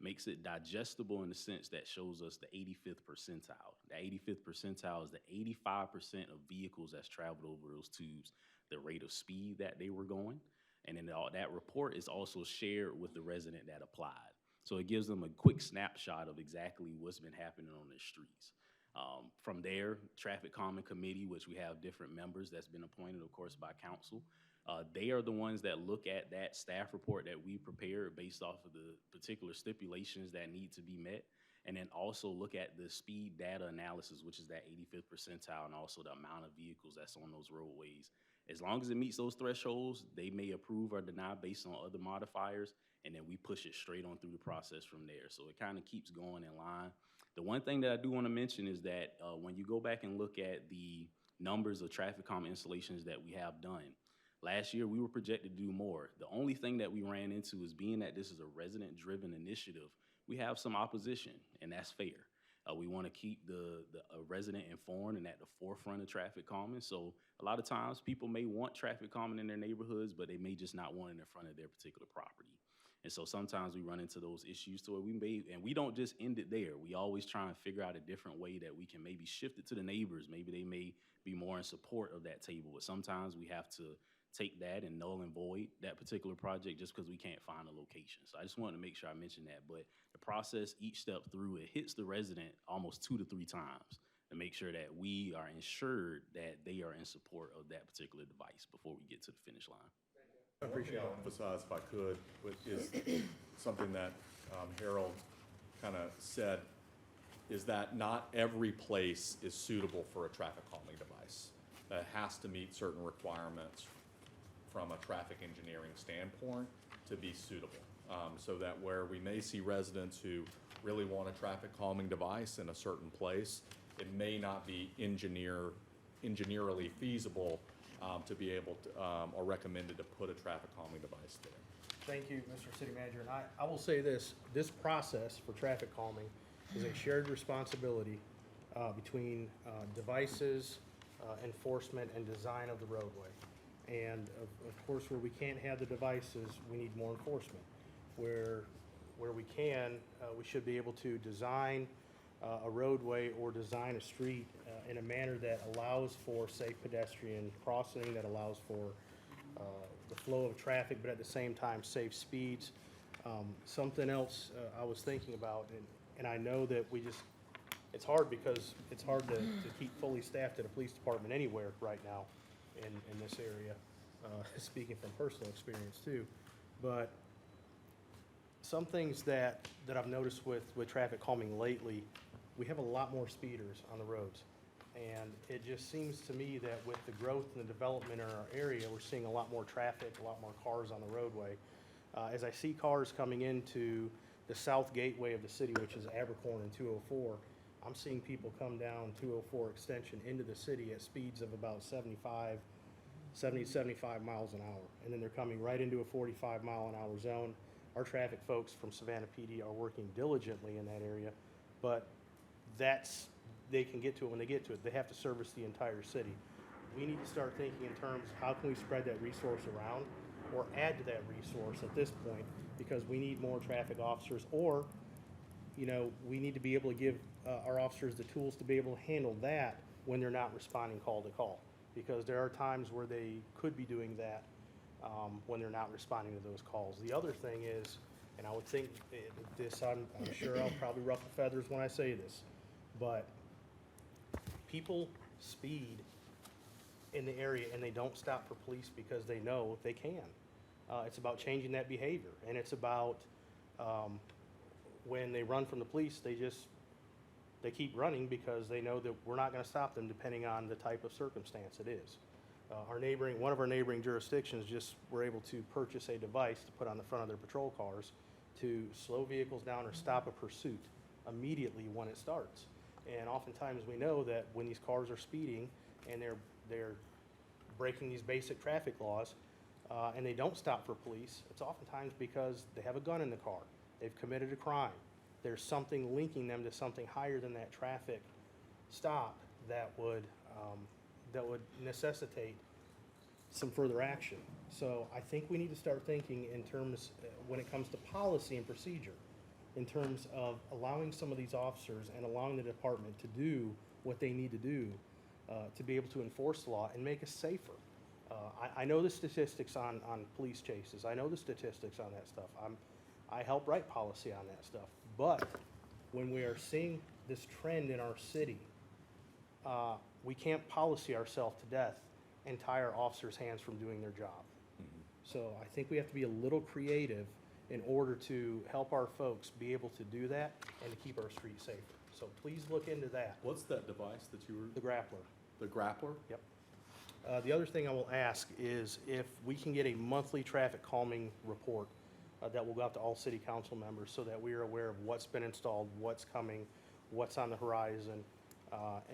Makes it digestible in the sense that shows us the 85th percentile. The 85th percentile is the 85% of vehicles that's traveled over those tubes, the rate of speed that they were going. And then that report is also shared with the resident that applied. So it gives them a quick snapshot of exactly what's been happening on the streets. From there, Traffic Calming Committee, which we have different members that's been appointed, of course, by council. They are the ones that look at that staff report that we prepared based off of the particular stipulations that need to be met, and then also look at the speed data analysis, which is that 85th percentile, and also the amount of vehicles that's on those roadways. As long as it meets those thresholds, they may approve or deny based on other modifiers, and then we push it straight on through the process from there. So it kind of keeps going in line. The one thing that I do want to mention is that when you go back and look at the numbers of traffic calming installations that we have done, last year we were projected to do more. The only thing that we ran into is, being that this is a resident-driven initiative, we have some opposition, and that's fair. We want to keep the resident informed and at the forefront of traffic calming. So a lot of times people may want traffic calming in their neighborhoods, but they may just not want it in front of their particular property. And so sometimes we run into those issues to where we don't just end it there. We always try and figure out a different way that we can maybe shift it to the neighbors. Maybe they may be more in support of that table, but sometimes we have to take that and null and void that particular project just because we can't find a location. So I just wanted to make sure I mentioned that. But the process, each step through, it hits the resident almost 2 to 3 times to make sure that we are ensured that they are in support of that particular device before we get to the finish line. I appreciate it. I'll emphasize, if I could, which is something that Harold kind of said, is that not every place is suitable for a traffic calming device. That has to meet certain requirements from a traffic engineering standpoint to be suitable. So that where we may see residents who really want a traffic calming device in a certain place, it may not be engineerily feasible to be able to, or recommended to put a traffic calming device there. Thank you, Mr. City Manager. And I will say this process for traffic calming is a shared responsibility between devices, enforcement, and design of the roadway. And of course, where we can't have the devices, we need more enforcement. Where we can, we should be able to design a roadway or design a street in a manner that allows for safe pedestrian crossing, that allows for the flow of traffic, but at the same time, safe speeds. Something else I was thinking about, and I know that it's hard because it's hard to keep fully staffed at a police department anywhere right now in this area, speaking from personal experience too. But some things that I've noticed with traffic calming lately, we have a lot more speeders on the roads. And it just seems to me that with the growth and the development in our area, we're seeing a lot more traffic, a lot more cars on the roadway. As I see cars coming into the south gateway of the city, which is Abercorn and 204, I'm seeing people come down 204 extension into the city at speeds of about 70 to 75 miles an hour. And then they're coming right into a 45 mile an hour zone. Our traffic folks from Savannah PD are working diligently in that area, but they can get to it when they get to it. They have to service the entire city. We need to start thinking in terms of how can we spread that resource around or add to that resource at this point, because we need more traffic officers, or, you know, we need to be able to give our officers the tools to be able to handle that when they're not responding call to call. Because there are times where they could be doing that when they're not responding to those calls. The other thing is, and I would think this, I'm sure I'll probably ruffle feathers when I say this, but people speed in the area and they don't stop for police because they know they can. It's about changing that behavior, and it's about when they run from the police, they keep running because they know that we're not going to stop them depending on the type of circumstance it is. One of our neighboring jurisdictions just were able to purchase a device to put on the front of their patrol cars to slow vehicles down or stop a pursuit immediately when it starts. And oftentimes we know that when these cars are speeding and they're breaking these basic traffic laws and they don't stop for police, it's oftentimes because they have a gun in the car. They've committed a crime. There's something linking them to something higher than that traffic stop that would necessitate some further action. So I think we need to start thinking in terms, when it comes to policy and procedure, in terms of allowing some of these officers and allowing the department to do what they need to do to be able to enforce the law and make us safer. I know the statistics on police chases. I know the statistics on that stuff. I help write policy on that stuff. But when we are seeing this trend in our city, we can't policy ourselves to death and tie our officers' hands from doing their job. So I think we have to be a little creative in order to help our folks be able to do that and to keep our streets safer. So please look into that. What's that device that you were? The grappler. The grappler? Yep. The other thing I will ask is if we can get a monthly traffic calming report that will go out to all city council members so that we are aware of what's been installed, what's coming, what's on the horizon,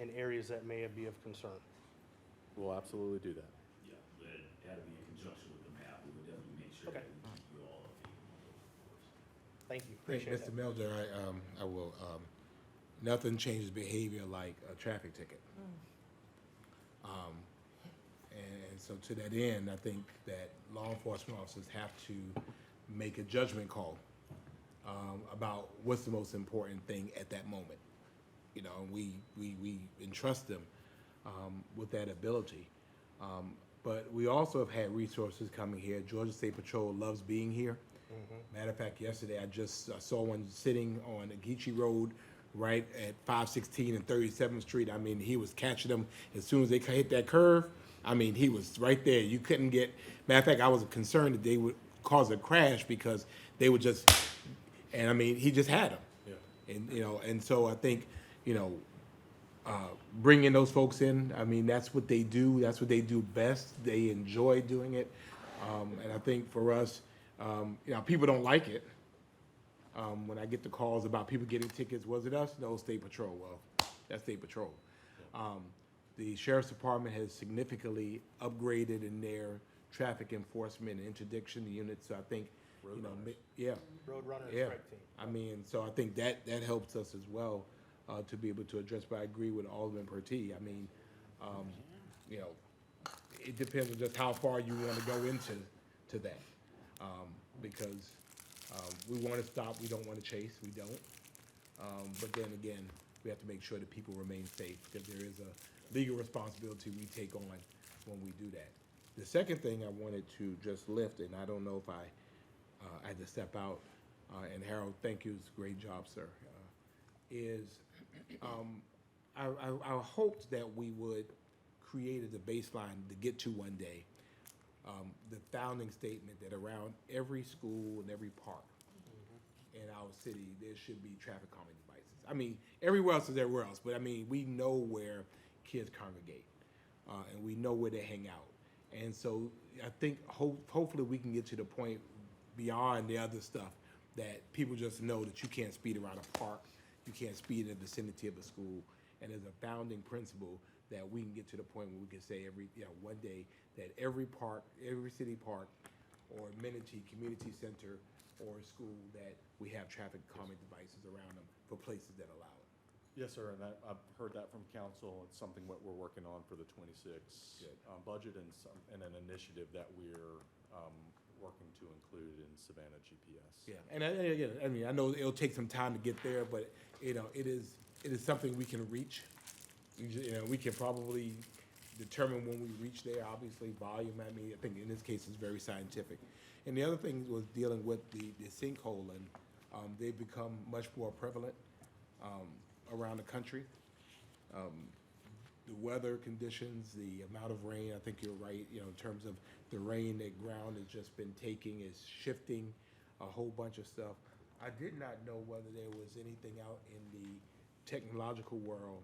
and areas that may be of concern. We'll absolutely do that. Yeah, but it had to be in conjunction with the map. We would definitely make sure Okay. that you all updated. Thank you. Appreciate Mr. that. Melger, I will, nothing changes behavior like a traffic ticket. And so to that end, I think that law enforcement officers have to make a judgment call about what's the most important thing at that moment. You know, we entrust them with that ability. But we also have had resources coming here. Georgia State Patrol loves being here. Matter of fact, yesterday I saw one sitting on Geechee Road right at 516 and 37th Street. I mean, he was catching them as soon as they hit that curve. I mean, he was right there. You couldn't get, matter of fact, I was concerned that they would cause a crash because they would just, and I mean, he just had them. Yeah. And, you know, and so I think, you know, bringing those folks in, I mean, that's what they do. That's what they do best. They enjoy doing it. And I think for us, you know, people don't like it. When I get the calls about people getting tickets, was it us? No, State Patrol. Well, that's State Patrol. The Sheriff's Department has significantly upgraded in their traffic enforcement and interdiction units. So I think, you know, yeah. Roadrunner Yeah. strike team. I mean, so I think that helps us as well to be able to address, but I agree with Alderman Pertee. I mean, you know, it depends on just how far you want to go into that. Because we want to stop, we don't want to chase, we don't. But then again, we have to make sure that people remain safe because there is a legal responsibility we take on when we do that. The second thing I wanted to just lift, and I don't know if I had to step out, and Harold, thank you, it's a great job, sir, is I hoped that we would create as a baseline to get to one day the founding statement that around every school and every park in our city, there should be traffic calming devices. I mean, everywhere else is everywhere else, but I mean, we know where kids congregate, and we know where they hang out. And so I think hopefully we can get to the point beyond the other stuff that people just know that you can't speed around a park, you can't speed in the vicinity of a school, and as a founding principle that we can get to the point where we can say one day that every park, every city park or amenity, community center or school, that we have traffic calming devices around them for places that allow it. Yes, sir, and I've heard that from council. It's something that we're working on for the '26 budget and an initiative that we're working to include in Savannah GPS. Yeah, and again, I mean, I know it'll take some time to get there, but it is something we can reach. We can probably determine when we reach there. Obviously, volume. I mean, I think in this case it's very scientific. And the other thing was dealing with the sinkhole, and they've become much more prevalent around the country. The weather conditions, the amount of rain, I think you're right, in terms of the rain that ground has just been taking is shifting a whole bunch of stuff. I did not know whether there was anything out in the technological world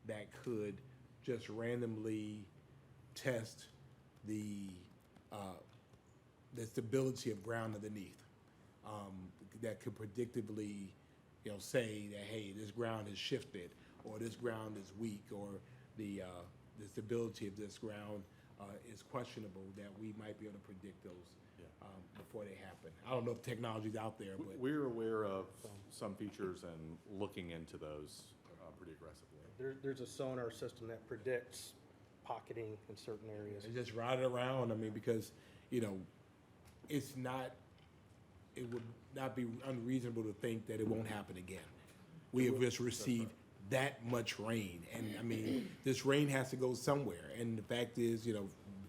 that could just randomly test the stability of ground underneath, that could predictably, say that, hey, this ground has shifted, or this ground is weak, or the stability of this ground is questionable, that we might be able to predict those before they happen. I don't know if technology's out there, but We're aware of some features and looking into those pretty aggressively. There's a sonar system that predicts pocketing in certain areas. and just ride it around. I mean, because it would not be unreasonable to think that it won't happen again. We have just received that much rain, and I mean, this rain has to go somewhere. And the fact is,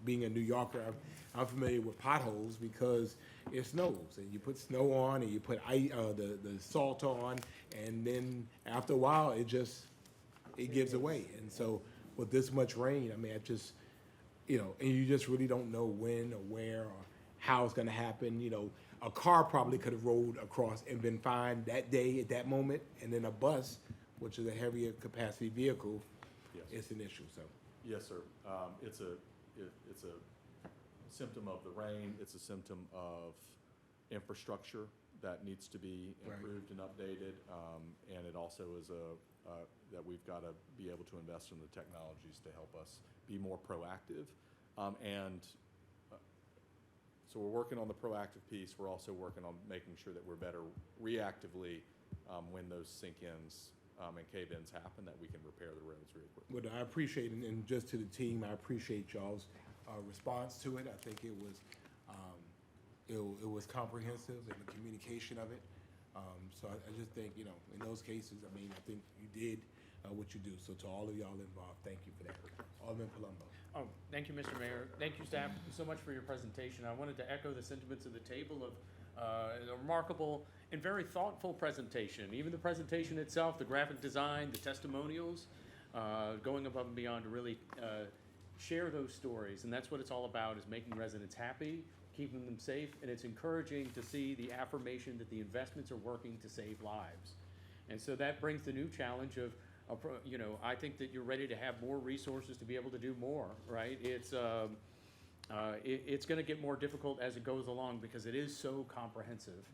being a New Yorker, I'm familiar with potholes because it snows, and you put snow on, and you put the salt on, and then after a while, it gives away. And so, with this much rain, I mean, and you just really don't know when or where or how it's going to happen. A car probably could have rolled across and been fine that day at that moment, and then a bus, which is a heavier capacity vehicle, it's an issue. So Yes, sir. It's a symptom of the rain. It's a symptom of infrastructure that needs to be improved and updated. And it also is that we've got to be able to invest in the technologies to help us be more proactive. So we're working on the proactive piece. We're also working on making sure that we're better reactively when those sink-ins and cave-ins happen, that we can repair the roads very quickly. But I appreciate it, and just to the team, I appreciate y'all's response to it. I think it was comprehensive in the communication of it. So I just think, in those cases, I mean, I think you did what you do. So to all of y'all involved, thank you for that. Alderman Palumbo. Oh, thank you, Mr. Mayor. Thank you, staff, so much for your presentation. I wanted to echo the sentiments of the table of a remarkable and very thoughtful presentation. Even the presentation itself, the graphic design, the testimonials, going above and beyond to really share those stories. And that's what it's all about, is making residents happy, keeping them safe, and it's encouraging to see the affirmation that the investments are working to save lives. And so that brings the new challenge of, I think that you're ready to have more resources to be able to do more, right? It's going to get more difficult as it goes along because it is so comprehensive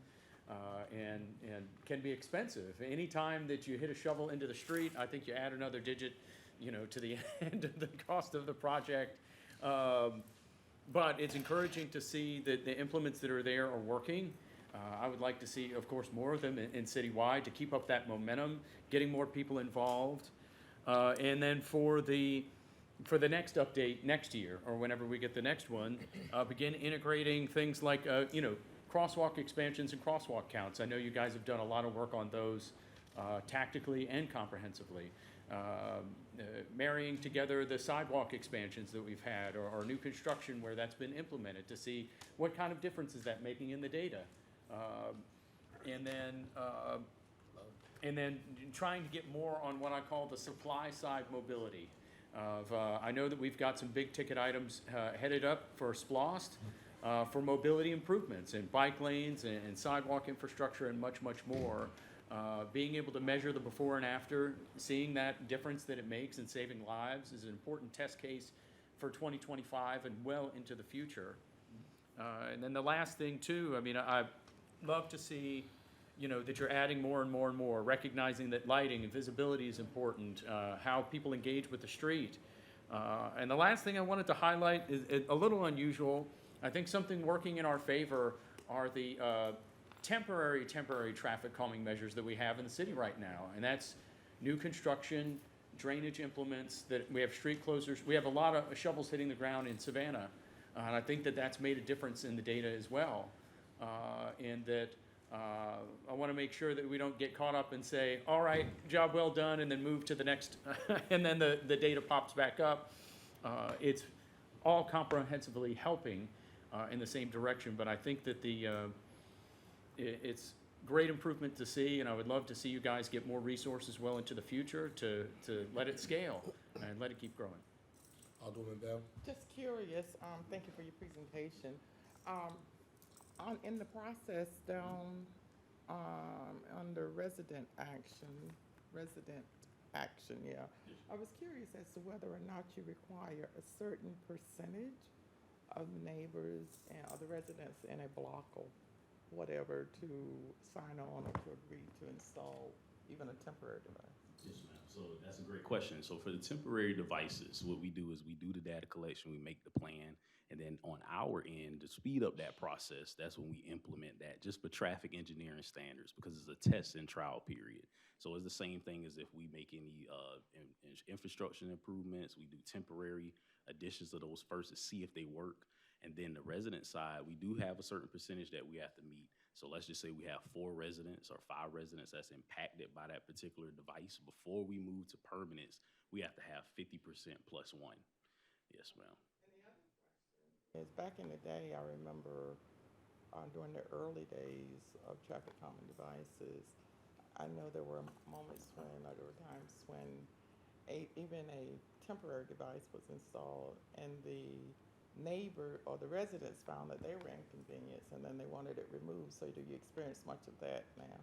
and can be expensive. Anytime that you hit a shovel into the street, I think you add another digit, to the end of the cost of the project. But it's encouraging to see that the implements that are there are working. I would like to see, of course, more of them in citywide to keep up that momentum, getting more people involved. And then for the next update next year, or whenever we get the next one, begin integrating things like, crosswalk expansions and crosswalk counts. I know you guys have done a lot of work on those tactically and comprehensively. Marrying together the sidewalk expansions that we've had, or new construction where that's been implemented, to see what kind of difference is that making in the data. And then trying to get more on what I call the supply side mobility. I know that we've got some big ticket items headed up for SPLOST, for mobility improvements and bike lanes and sidewalk infrastructure and much, much more. Being able to measure the before and after, seeing that difference that it makes in saving lives is an important test case for 2025 and well into the future. And then the last thing too, I mean, I love to see, you know, that you're adding more and more and more, recognizing that lighting and visibility is important, how people engage with the street. And the last thing I wanted to highlight is a little unusual. I think something working in our favor are the temporary traffic calming measures that we have in the city right now. And that's new construction, drainage implements, that we have street closers. We have a lot of shovels hitting the ground in Savannah. And I think that that's made a difference in the data as well. And that I want to make sure that we don't get caught up and say, all right, job well done, and then move to the next, and then the data pops back up. It's all comprehensively helping in the same direction, but I think that it's great improvement to see, and I would love to see you guys get more resources well into the future to let it scale and let it keep growing. Alderman Bell? Just curious, thank you for your presentation. In the process down under resident action, yeah. I was curious as to whether or not you require a certain percentage of neighbors or the residents in a block or whatever to sign on or to agree to install even a temporary device. Yes, ma'am. So that's a great question. So for the temporary devices, what we do is we do the data collection, we make the plan, and then on our end, to speed up that process, that's when we implement that just for traffic engineering standards, because it's a test and trial period. So it's the same thing as if we make any infrastructure improvements, we do temporary additions to those first to see if they work. And then the resident side, we do have a certain percentage that we have to meet. So let's just say we have 4 residents or 5 residents that's impacted by that particular device. Before we move to permanence, we have to have 50% plus 1. Yes, ma'am. Is back in the day, I remember during the early days of traffic calming devices, I know there were moments when, or there were times when even a temporary device was installed and the neighbor or the residents found that they were inconvenienced and then they wanted it removed. So do you experience much of that now?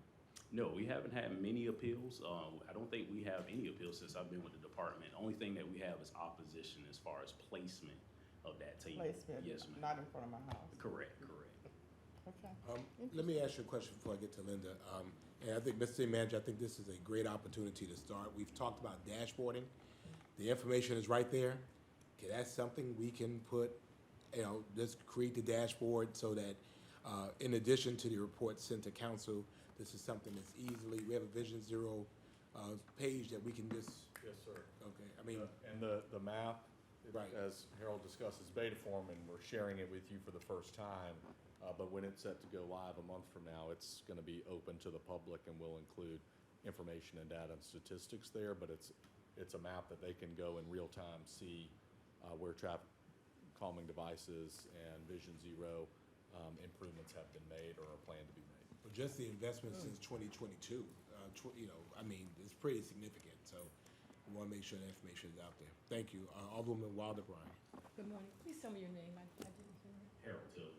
No, we haven't had many appeals. I don't think we have any appeals since I've been with the department. The only thing that we have is opposition as far as placement of that table. Placement, yes, ma'am. not in front of my house. Correct. Okay. Let me ask you a question before I get to Linda. And I think, Mr. City Manager, I think this is a great opportunity to start. We've talked about dashboarding. The information is right there. Okay, that's something we can put, just create the dashboard so that in addition to the report sent to council, this is something that's we have a Vision Zero page that we can just. Yes, sir. Okay, I mean. And the map, right, as Harold discussed, is beta form, and we're sharing it with you for the first time. But when it's set to go live a month from now, it's going to be open to the public and will include information and data and statistics there. But it's a map that they can go in real time see where traffic calming devices and Vision Zero improvements have been made or are planned to be made. Well, just the investment since 2022, it's pretty significant. So we want to make sure that information is out there. Thank you. Alderman Wilder-Bryan. Good morning. Please tell me your name. I didn't hear it. Harold Taylor.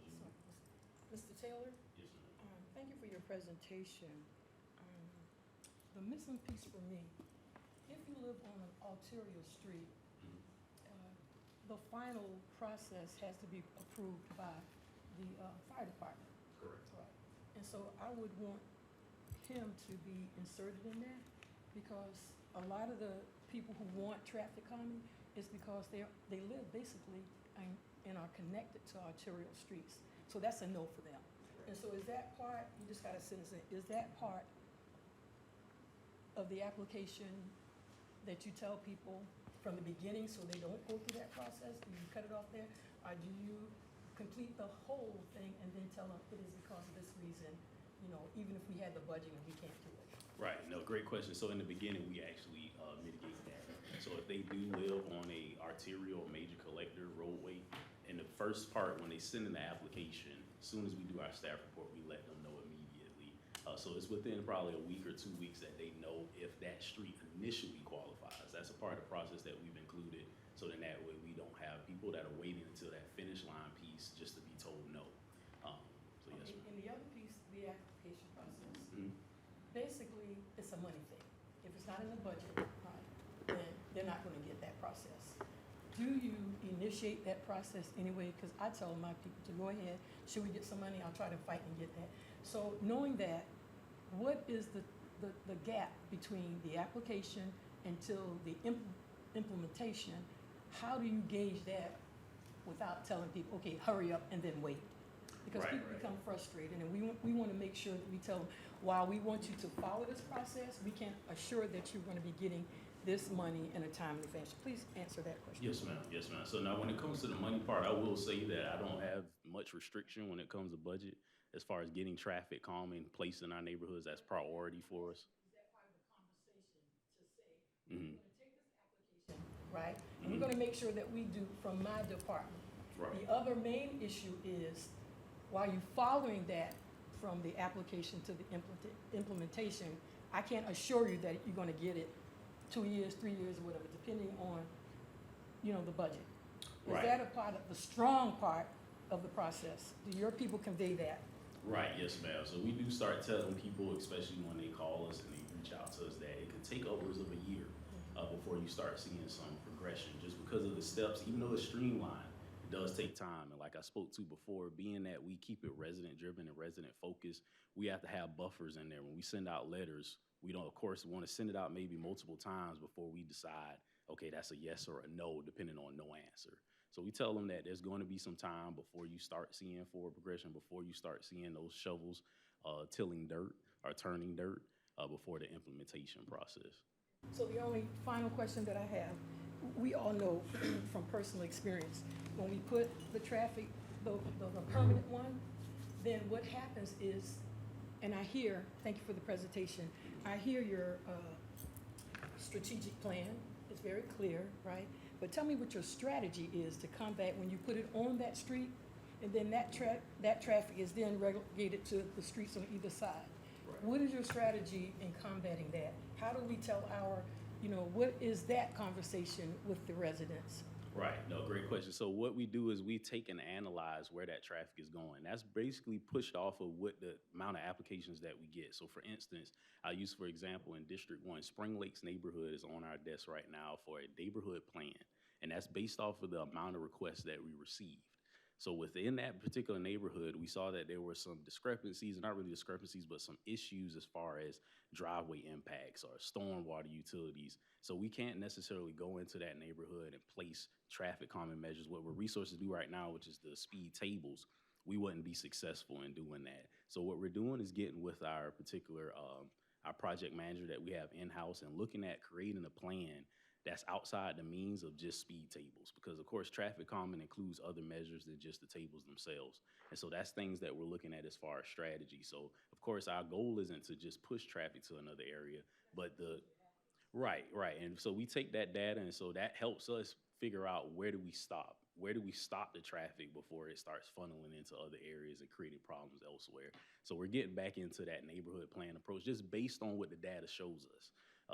Mr. Taylor? Yes, ma'am. Thank you for your presentation. The missing piece for me, if you live on an arterial street, the final process has to be approved by the fire department. Correct. Right. And so I would want him to be inserted in that, because a lot of the people who want traffic calming is because they live basically and are connected to arterial streets. So that's a no for them. And so is that part, you just got a sentence in, is that part of the application that you tell people from the beginning so they don't go through that process? Do you cut it off there? Or do you complete the whole thing and then tell them it is because of this reason, even if we had the budget and we can't do it? Right. No, great question. So in the beginning, we actually mitigate that. So if they do live on a arterial or major collector roadway, in the first part, when they send in the application, as soon as we do our staff report, we let them know immediately. So it's within probably a week or 2 weeks that they know if that street initially qualifies. That's a part of the process that we've included people that are waiting until that finish line piece just to be told no. So yes, ma'am. And the other piece, the application process, Mhm. basically, it's a money thing. If it's not in the budget, right, then they're not gonna get that process. Do you initiate that process anyway? Because I tell my people to go ahead, should we get some money, I'll try to fight and get that. So knowing that, what is the gap between the application until the implementation? How do you gauge that without telling people, okay, hurry up and then wait? Because Right, people right. become frustrated, and we want to make sure that we tell them, while we want you to follow this process, we can't assure that you're going to be getting this money in a timely fashion. Please answer that question. Yes, ma'am. Yes, ma'am. So now when it comes to the money part, I will say that I don't have much restriction when it comes to budget as far as getting traffic calming placed in our neighborhoods. That's priority for us. Mm-hmm. Right? And we're gonna make sure that we do from my department. Right. The other main issue is, while you're following that from the application to the implementation, I can't assure you that you're gonna get it 2 years, 3 years, or whatever, depending on, the budget. Is Right. that a part of, the strong part of the process? Do your people convey that? Right, yes, ma'am. So we do start telling people, especially when they call us and they reach out to us, that it could take upwards of a year before you start seeing some progression, just because of the steps. Even though it's streamlined, it does take time. And like I spoke to before, being that we keep it resident driven and resident focused, we have to have buffers in there. When we send out letters, we don't, of course, want to send it out maybe multiple times before we decide, okay, that's a yes or a no, depending on no answer. So we tell them that there's going to be some time before you start seeing forward progression, before you start seeing those shovels tilling dirt or turning dirt before the implementation process. So the only final question that I have, we all know from personal experience, when we put the traffic, the permanent one, then what happens is, and I hear, thank you for the presentation, I hear your strategic plan, it's very clear, right? But tell me what your strategy is to combat when you put it on that street, and then that traffic is then relegated to the streets on either side. Right. What is your strategy in combating that? How do we tell our, what is that conversation with the residents? Right, no, great question. So what we do is we take and analyze where that traffic is going. That's basically pushed off of what the amount of applications that we get. So for instance, I'll use, for example, in District 1, Spring Lakes neighborhood is on our desk right now for a neighborhood plan. And that's based off of the amount of requests that we received. So within that particular neighborhood, we saw that there were some discrepancies, not really discrepancies, but some issues as far as driveway impacts or stormwater utilities. So we can't necessarily go into that neighborhood and place traffic calming measures. What resources do right now, which is the speed tables, we wouldn't be successful in doing that. So what we're doing is getting with our particular, our project manager that we have in-house and looking at creating a plan that's outside the means of just speed tables, because of course traffic calming includes other measures than just the tables themselves. And so that's things that we're looking at as far as strategy. So of course our goal isn't to just push traffic to another area, but right. And so we take that data, and so that helps us figure out where do we stop? Where do we stop the traffic before it starts funneling into other areas and creating problems elsewhere? So we're getting back into that neighborhood plan approach just based on what the data shows us.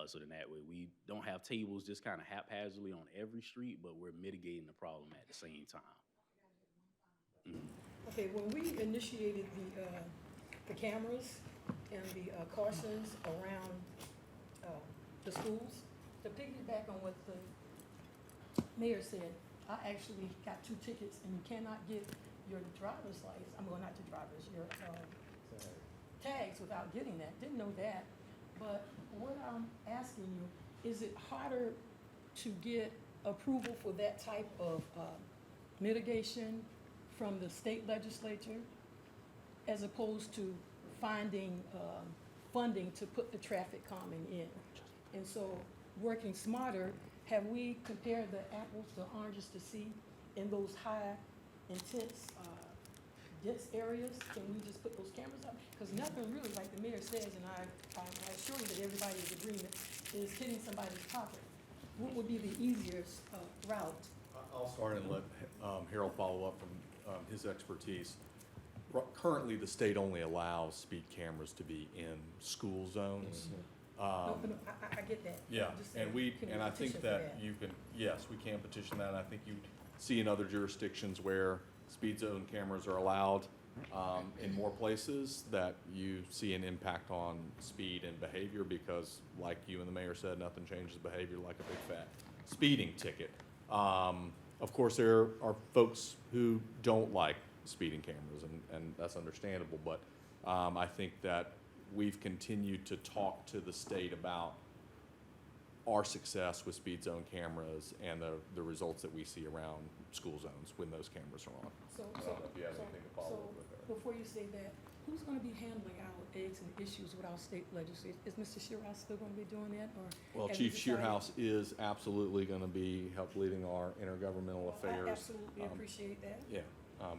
So then that way we don't have tables just kind of haphazardly on every street, but we're mitigating the problem at the same time. Mm-hmm. Okay, when we initiated the cameras and the cautions around the schools, to piggyback on what the mayor said, I actually got 2 tickets, and you cannot get your driver's license, not your driver's, your tags without getting that. Didn't know that. But what I'm asking you, is it harder to get approval for that type of mitigation from the state legislature as opposed to finding funding to put the traffic calming in? And so, working smarter, have we compared the apples to oranges to see in those high intense dense areas, can we just put those cameras up? Because nothing really, like the mayor says, and I assure you that everybody's agreement, is hitting somebody's pocket. What would be the easiest route? I'll start and let Harold follow up from his expertise. Currently, the state only allows speed cameras to be in school zones. No, I get that. Yeah, Just and can I think petition for that you can, yes, we can petition that, and I think you see in other jurisdictions where speed zone cameras are allowed in more places, that you see an impact on speed and behavior, because like you and the mayor said, nothing changes behavior like a big fat speeding ticket. Of course, there are folks who don't like speeding cameras, and that's understandable, but I think that we've continued to talk to the state about our success with speed zone cameras and the results that we see around school zones when those cameras are on. So, I don't know if you have anything to follow up with there. before you say that, who's gonna be handling our eggs and issues with our state legislature? Is Mr. Shearhouse still gonna be doing that, or? Well, have you Chief decided? Shearhouse is absolutely going to be help leading our intergovernmental affairs. I absolutely appreciate that. Yeah,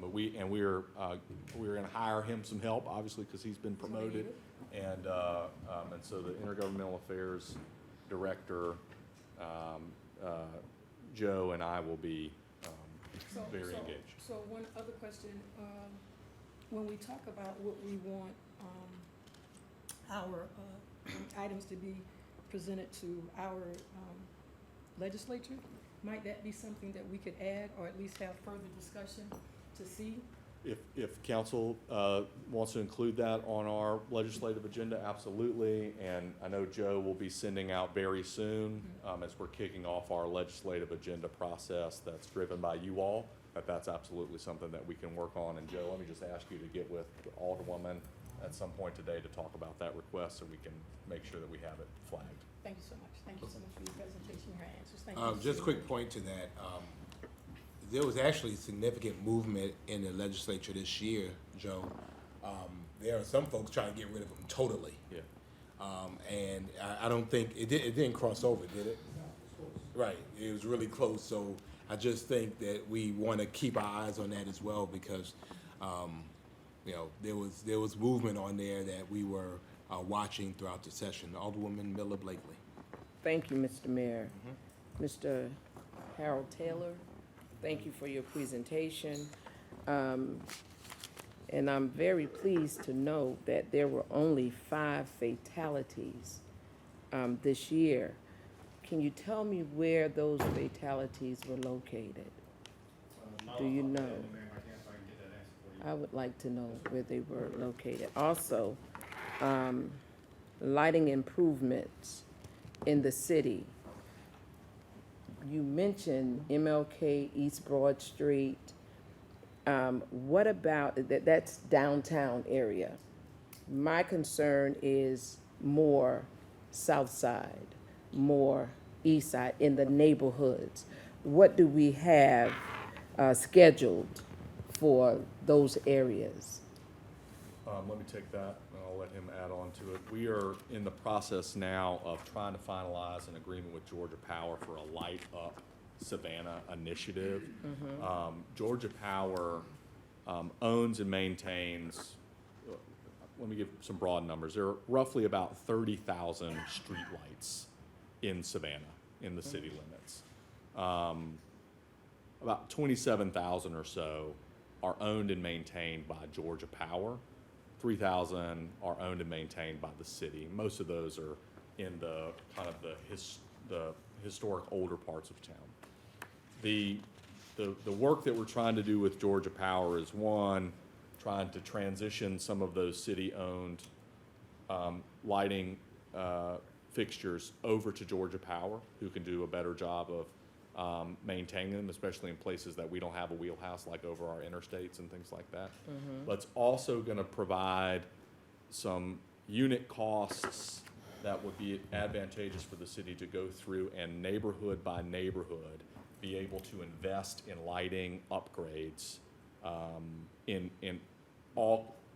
but we're going to hire him some help, obviously, because he's been promoted, and so the intergovernmental affairs director, Joe, and I will be very engaged. So one other question, when we talk about what we want, our items to be presented to our legislature, might that be something that we could add, or at least have further discussion to see? If council wants to include that on our legislative agenda, absolutely. And I know Joe will be sending out very soon, as we're kicking off our legislative agenda process that's driven by you all, that's absolutely something that we can work on. And Joe, let me just ask you to get with the Alderwoman at some point today to talk about that request, so we can make sure that we have it flagged. Thank you so much. Thank you so much for your presentation, your answers. Thank you. Just a quick point to that. There was actually significant movement in the legislature this year, Joe. There are some folks trying to get rid of them totally. Yeah. And I don't think, it didn't cross over, did it? Right, it was really close, so I just think that we want to keep our eyes on that as well, because, you know, there was movement on there that we were watching throughout the session. Alderwoman Miller Blakely. Thank you, Mr. Mayor. Mr. Harold Taylor, thank you for your presentation. And I'm very pleased to know that there were only 5 fatalities this year. Can you tell me where those fatalities were located? Do you know? I would like to know where they were located. Also, lighting improvements in the city. You mentioned MLK, East Broad Street. What about, that's downtown area. My concern is more south side, more east side, in the neighborhoods. What do we have scheduled for those areas? Let me take that, and I'll let him add on to it. We are in the process now of trying to finalize an agreement with Georgia Power for a Light Up Savannah initiative. Georgia Power owns and maintains, let me give some broad numbers. There are roughly about 30,000 streetlights in Savannah, in the city limits. About 27,000 or so are owned and maintained by Georgia Power. 3,000 are owned and maintained by the city. Most of those are in the kind of the historic older parts of town. The work that we're trying to do with Georgia Power is, one, trying to transition some of those city-owned lighting fixtures over to Georgia Power, who can do a better job of maintaining them, especially in places that we don't have a wheelhouse, like over our interstates and things like that. But it's also going to provide some unit costs that would be advantageous for the city to go through and neighborhood by neighborhood be able to invest in lighting upgrades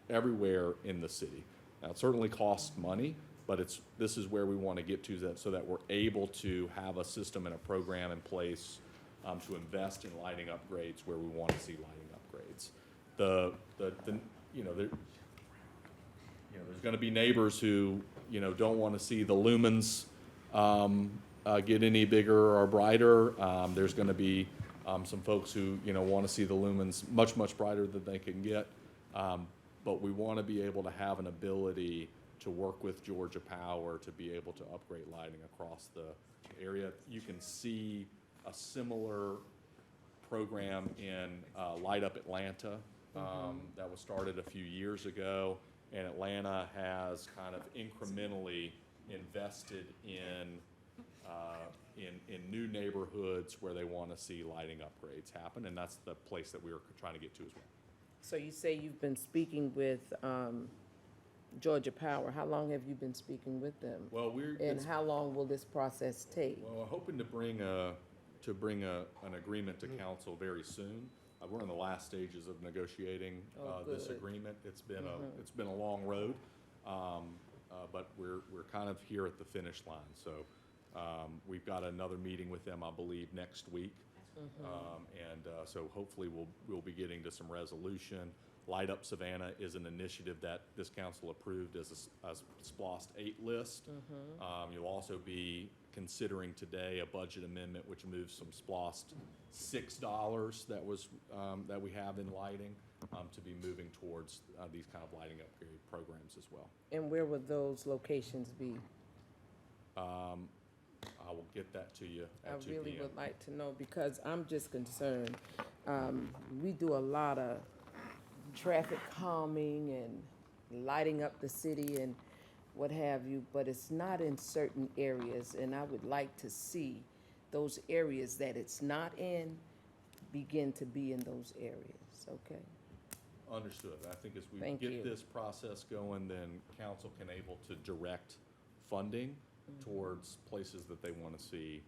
everywhere in the city. Now, it certainly costs money, but this is where we want to get to, so that we're able to have a system and a program in place to invest in lighting upgrades where we want to see lighting upgrades. There's going to be neighbors who don't want to see the lumens get any bigger or brighter. There's going to be some folks who want to see the lumens much brighter than they can get. But we want to be able to have an ability to work with Georgia Power to be able to upgrade lighting across the area. You can see a similar program in Light Up Atlanta that was started a few years ago, and Atlanta has kind of incrementally invested in new neighborhoods where they want to see lighting upgrades happen, and that's the place that we were trying to get to as well. So you say you've been speaking with Georgia Power. How long have you been speaking with them? Well, And how long will this process take? Well, we're hoping to bring an agreement to council very soon. We're in the last stages of negotiating this good. agreement. It's been a long road, but we're kind of here at the finish line. So we've got another meeting with them, I believe, next week. So hopefully we'll be getting to some resolution. Light Up Savannah is an initiative that this council approved as a SPLOST 8 list. You'll also be considering today a budget amendment which moves some SPLOST $6 that we have in lighting to be moving towards these kind of lighting upgrade programs as well. And where would those locations be? I will get that to you at 2 p.m. I really would like to know, because I'm just concerned. We do a lot of traffic calming and lighting up the city and what have you, but it's not in certain areas, and I would like to see those areas that it's not in begin to be in those areas, okay? Understood. I think as we Thank get you. this process going, then council can able to direct funding towards places that they want to see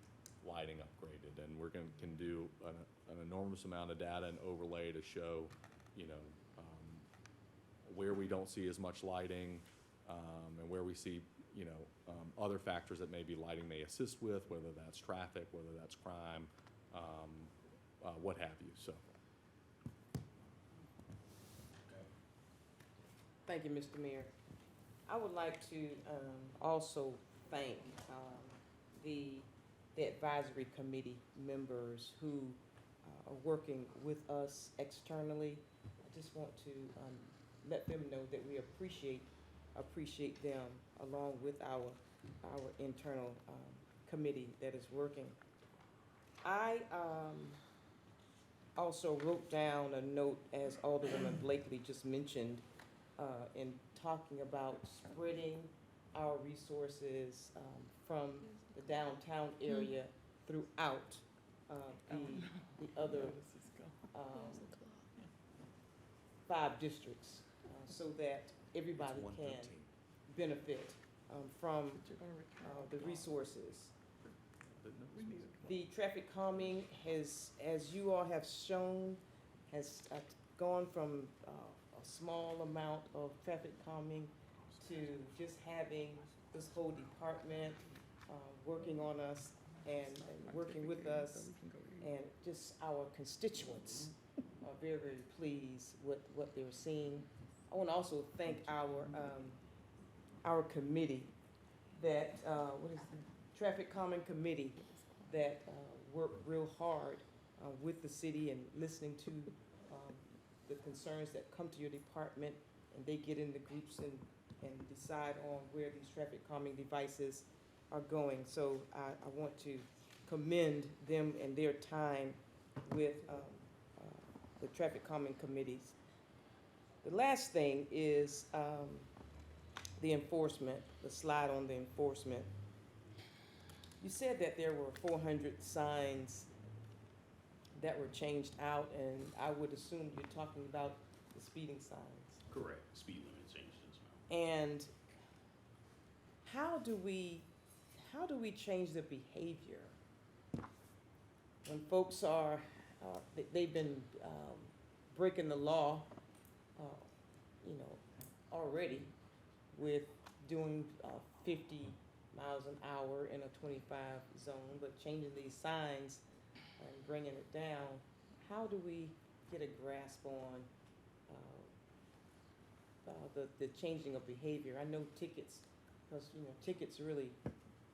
lighting upgraded. And we're can do an enormous amount of data and overlay to show, where we don't see as much lighting, and where we see, other factors that maybe lighting may assist with, whether that's traffic, whether that's crime, what have you, so. Thank you, Mr. Mayor. I would like to also thank the advisory committee members who are working with us externally. I just want to let them know that we appreciate them along with our internal committee that is working. I also wrote down a note, as Alderwoman Blakely just mentioned, in talking about spreading our resources from the downtown area throughout the other 5 districts, so that everybody can benefit from the resources. The traffic calming has, as you all have shown, has gone from a small amount of traffic calming to just having this whole department working on us and working with us, and just our constituents are very, very pleased with what they're seeing. I want to also thank our committee that, what is the Traffic Calming Committee, that worked real hard with the city and listening to the concerns that come to your department, and they get in the groups and decide on where these traffic calming devices are going. So I want to commend them and their time with the traffic calming committees. The last thing is the enforcement, the slide on the enforcement. You said that there were 400 signs that were changed out, and I would assume you're talking about the speeding signs. Correct. Speed limit changes as well. And how do we change the behavior when folks are they've been breaking the law, already with doing 50 miles an hour in a 25 zone, but changing these signs and bringing it down? How do we get a grasp on the changing of behavior? I know tickets, because tickets really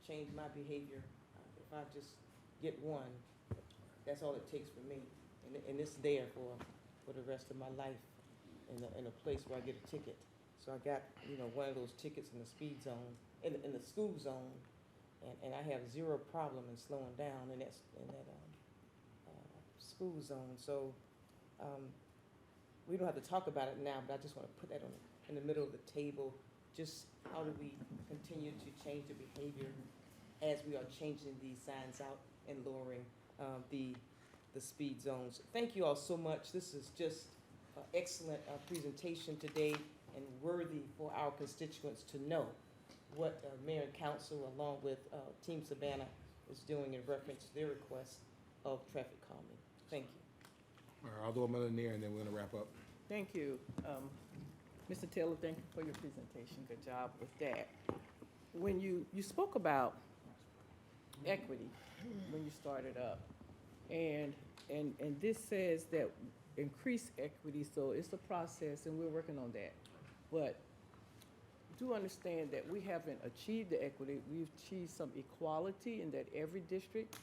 change my behavior. If I just get one, that's all it takes for me, and it's there for the rest of my life in a place where I get a ticket. So I got one of those tickets in the speed zone, in the school zone, and I have zero problem in slowing down in that school zone. So we don't have to talk about it now, but I just want to put that in the middle of the table. Just how do we continue to change the behavior as we are changing these signs out and lowering the speed zones. Thank you all so much. This is just an excellent presentation today and worthy for our constituents to know what Mayor and Council, along with Team Savannah, is doing in reference to their request of traffic calming. Thank you. All right, Alderman Lanier, and then we're gonna wrap up. Thank you. Mr. Taylor, thank you for your presentation. Good job with that. When you spoke about equity when you started up, and this says that increase equity, so it's a process and we're working on that. But do understand that we haven't achieved the equity. We've achieved some equality in that every district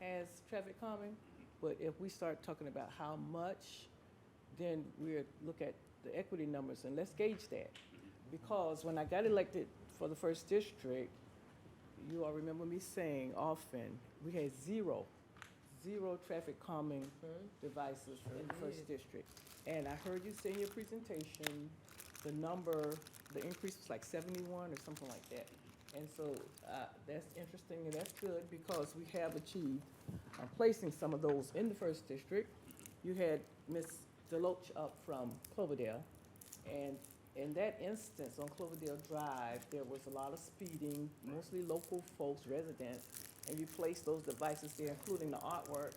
has traffic calming. But if we start talking about how much, then we'll look at the equity numbers and let's gauge that. Because when I got elected for the first district, you all remember me saying often, we had zero traffic calming devices in the first district. And I heard you say in your presentation, the increase was like 71 or something like that. And so that's interesting and that's good because we have achieved placing some of those in the first district. You had Ms. Deloach up from Cloverdale, and in that instance on Cloverdale Drive, there was a lot of speeding, mostly local folks, residents, and you placed those devices there, including the artwork,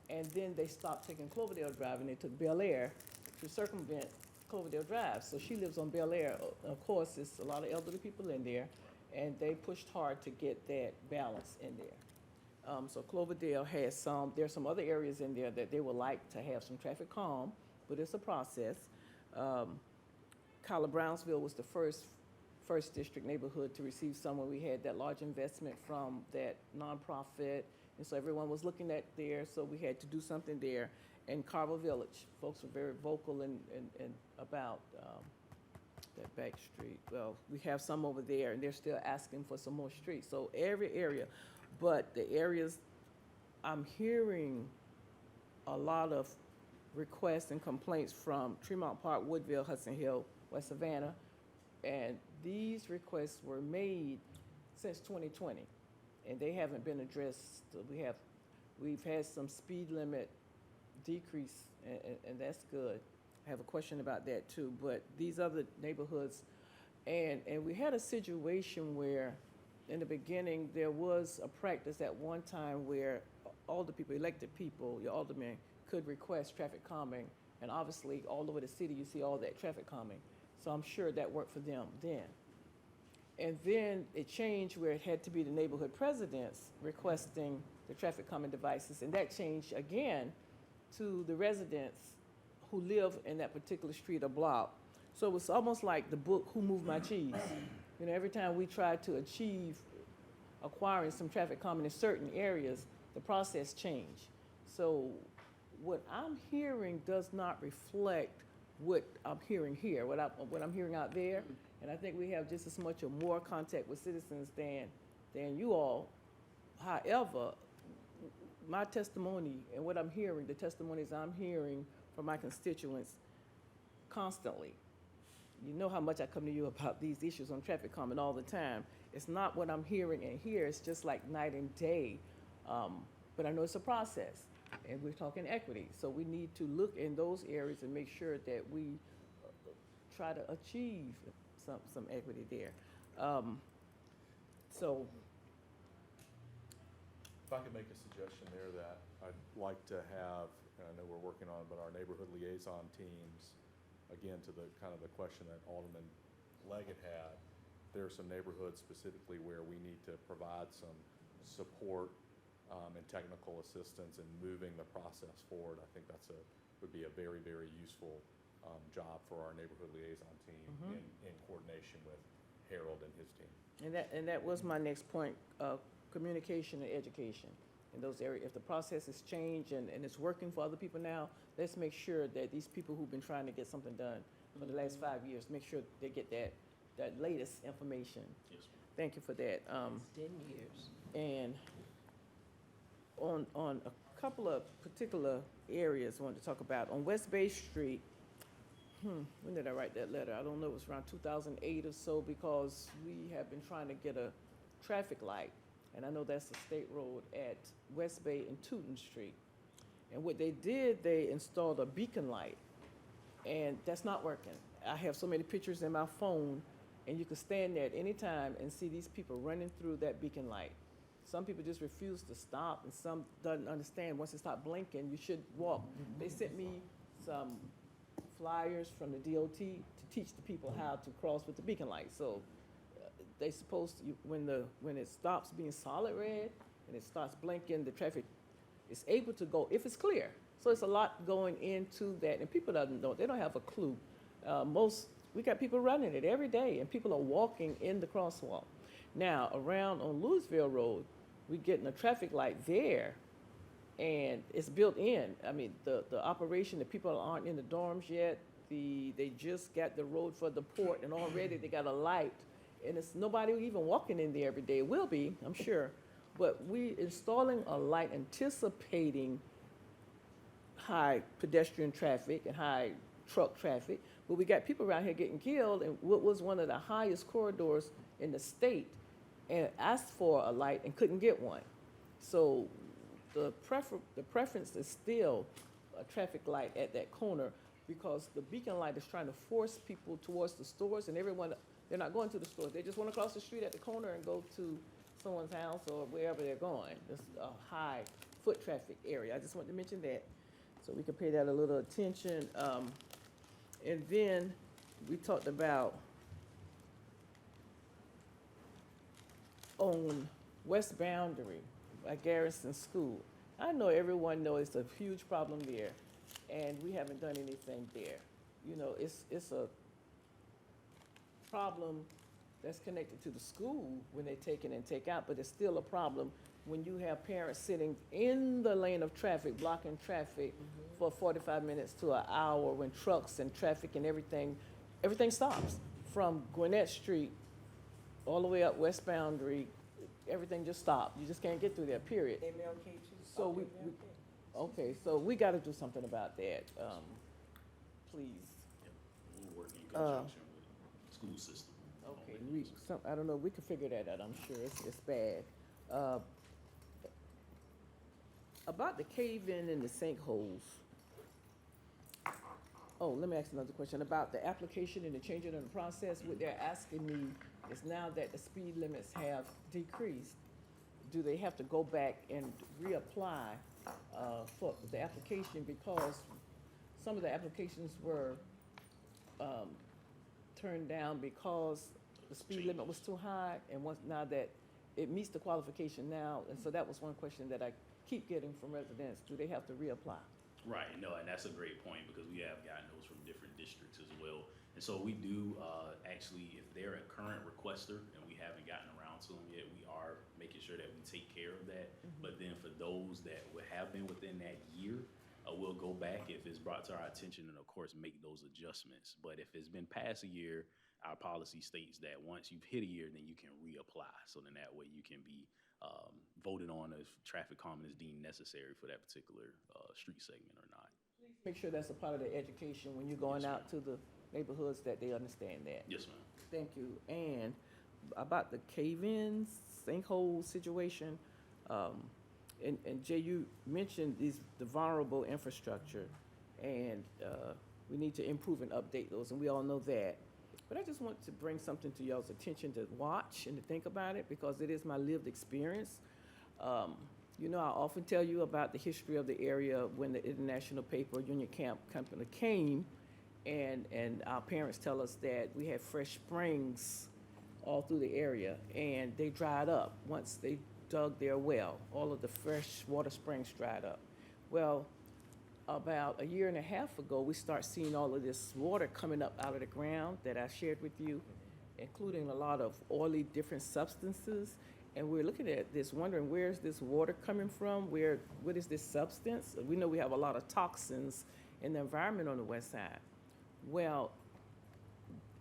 and then they stopped taking Cloverdale Drive and they took Bel Air to circumvent Cloverdale Drive. So she lives on Bel Air. Of course, there's a lot of elderly people in there, and they pushed hard to get that balance in there. So Cloverdale has there's some other areas in there that they would like to have some traffic calm, but it's a process. Kyla Brownsville was the first district neighborhood to receive some when we had that large investment from that nonprofit. And so everyone was looking at there, so we had to do something there. And Carver Village, folks were very vocal about that back street. Well, we have some over there, and they're still asking for some more streets. So every area, but the areas I'm hearing a lot of requests and complaints from Tremont Park, Woodville, Hudson Hill, West Savannah, and these requests were made since 2020, and they haven't been addressed. We've had some speed limit decrease, and that's good. I have a question about that too, but these other neighborhoods, and we had a situation where in the beginning there was a practice at one time where all the people, elected people, your aldermen, could request traffic calming, and obviously all over the city you see all that traffic calming. So I'm sure that worked for them then. And then it changed where it had to be the neighborhood presidents requesting the traffic calming devices, and that changed again to the residents who live in that particular street or block. So it was almost like the book, Who Moved My Cheese? You know, every time we tried to achieve acquiring some traffic calming in certain areas, the process changed. So what I'm hearing does not reflect what I'm hearing here, what I'm hearing out there. And I think we have just as much or more contact with citizens than you all. However, my testimony and what I'm hearing, the testimonies I'm hearing from my constituents constantly. You know how much I come to you about these issues on traffic calming all the time. It's not what I'm hearing and here, it's just like night and day. But I know it's a process, and we're talking equity. So we need to look in those areas and make sure that we try to achieve some equity there. So. If I could make a suggestion there that I'd like to have, and I know we're working on it, but our neighborhood liaison teams, again, to the kind of the question that Alderman Leggett had, there are some neighborhoods specifically where we need to provide some support and technical assistance in moving the process forward. I think would be a very, very useful job for our neighborhood liaison team in coordination with Harold and his team. And that was my next point, communication and education in those areas. If the process has changed and it's working for other people now, let's make sure that these people who've been trying to get something done for the last 5 years, make sure they get that latest information. Yes, ma'am. Thank you for that. It's 10 years. And on a couple of particular areas I wanted to talk about. On West Bay Street, when did I write that letter? I don't know, it was around 2008 or so, because we have been trying to get a traffic light. And I know that's a state road at West Bay and Tooten Street. And what they did, they installed a beacon light, and that's not working. I have so many pictures in my phone, and you can stand there at any time and see these people running through that beacon light. Some people just refuse to stop, and some doesn't understand once it stops blinking, you should walk. They sent me some flyers from the DOT to teach the people how to cross with the beacon light. So they supposed to, when it stops being solid red and it starts blinking, the traffic is able to go if it's clear. So it's a lot going into that, and people don't know, they don't have a clue. We got people running it every day, and people are walking in the crosswalk. Now, around on Louisville Road, we're getting a traffic light there, and it's built in. I mean, the operation, the people aren't in the dorms yet. They just got the road for the port, and already they got a light, and it's nobody even walking in there every day. It will be, I'm sure, but we installing a light anticipating high pedestrian traffic and high truck traffic, but we got people around here getting killed in what was one of the highest corridors in the state, and asked for a light and couldn't get one. So the preference is still a traffic light at that corner, because the beacon light is trying to force people towards the stores, and everyone, they're not going to the stores. They just want to cross the street at the corner and go to someone's house or wherever they're going. It's a high foot traffic area. I just wanted to mention that, so we can pay that a little attention. And then we talked about on West Boundary at Garrison School. I know everyone knows it's a huge problem there, and we haven't done anything there. You know, it's a problem that's connected to the school when they take in and take out, but it's still a problem when you have parents sitting in the lane of traffic, blocking traffic for 45 minutes to an hour, when trucks and traffic and everything stops. From Gwinnett Street all the way up West Boundary, everything just stopped. You just can't get through there, period. So so we gotta do something about that, please. We'll work in conjunction with the school system. Okay, I don't know, we can figure that out, I'm sure, it's bad. About the cave-in and the sinkholes. Oh, let me ask another question about the application and the changing of the process. What they're asking me is, now that the speed limits have decreased, do they have to go back and reapply for the application, because some of the applications were turned down because the speed limit was too high, and now that it meets the qualification now, and so that was one question that I keep getting from residents. Do they have to reapply? Right, no, and that's a great point, because we have gotten those from different districts as well. And so we do, actually, if they're a current requester and we haven't gotten around to them yet, we are making sure that we take care of that. But then for those that would have been within that year, we'll go back if it's brought to our attention, and of course, make those adjustments. But if it's been past a year, our policy states that once you've hit a year, then you can reapply. So then that way you can be voted on if traffic calming is deemed necessary for that particular street segment or not. Make sure that's a part of the education when you're going out to the neighborhoods, that they understand that. Yes, ma'am. Thank you. And about the cave-ins, sinkhole situation, and Jay, you mentioned the vulnerable infrastructure, and we need to improve and update those, and we all know that. But I just want to bring something to y'all's attention to watch and to think about it, because it is my lived experience. You know, I often tell you about the history of the area when the International Paper Union Camp Company came, and our parents tell us that we had fresh springs all through the area, and they dried up once they dug their well. All of the fresh water springs dried up. Well, about a year and a half ago, we start seeing all of this water coming up out of the ground that I shared with you, including a lot of oily different substances. And we're looking at this, wondering, where's this water coming from? What is this substance? We know we have a lot of toxins in the environment on the west side. Well,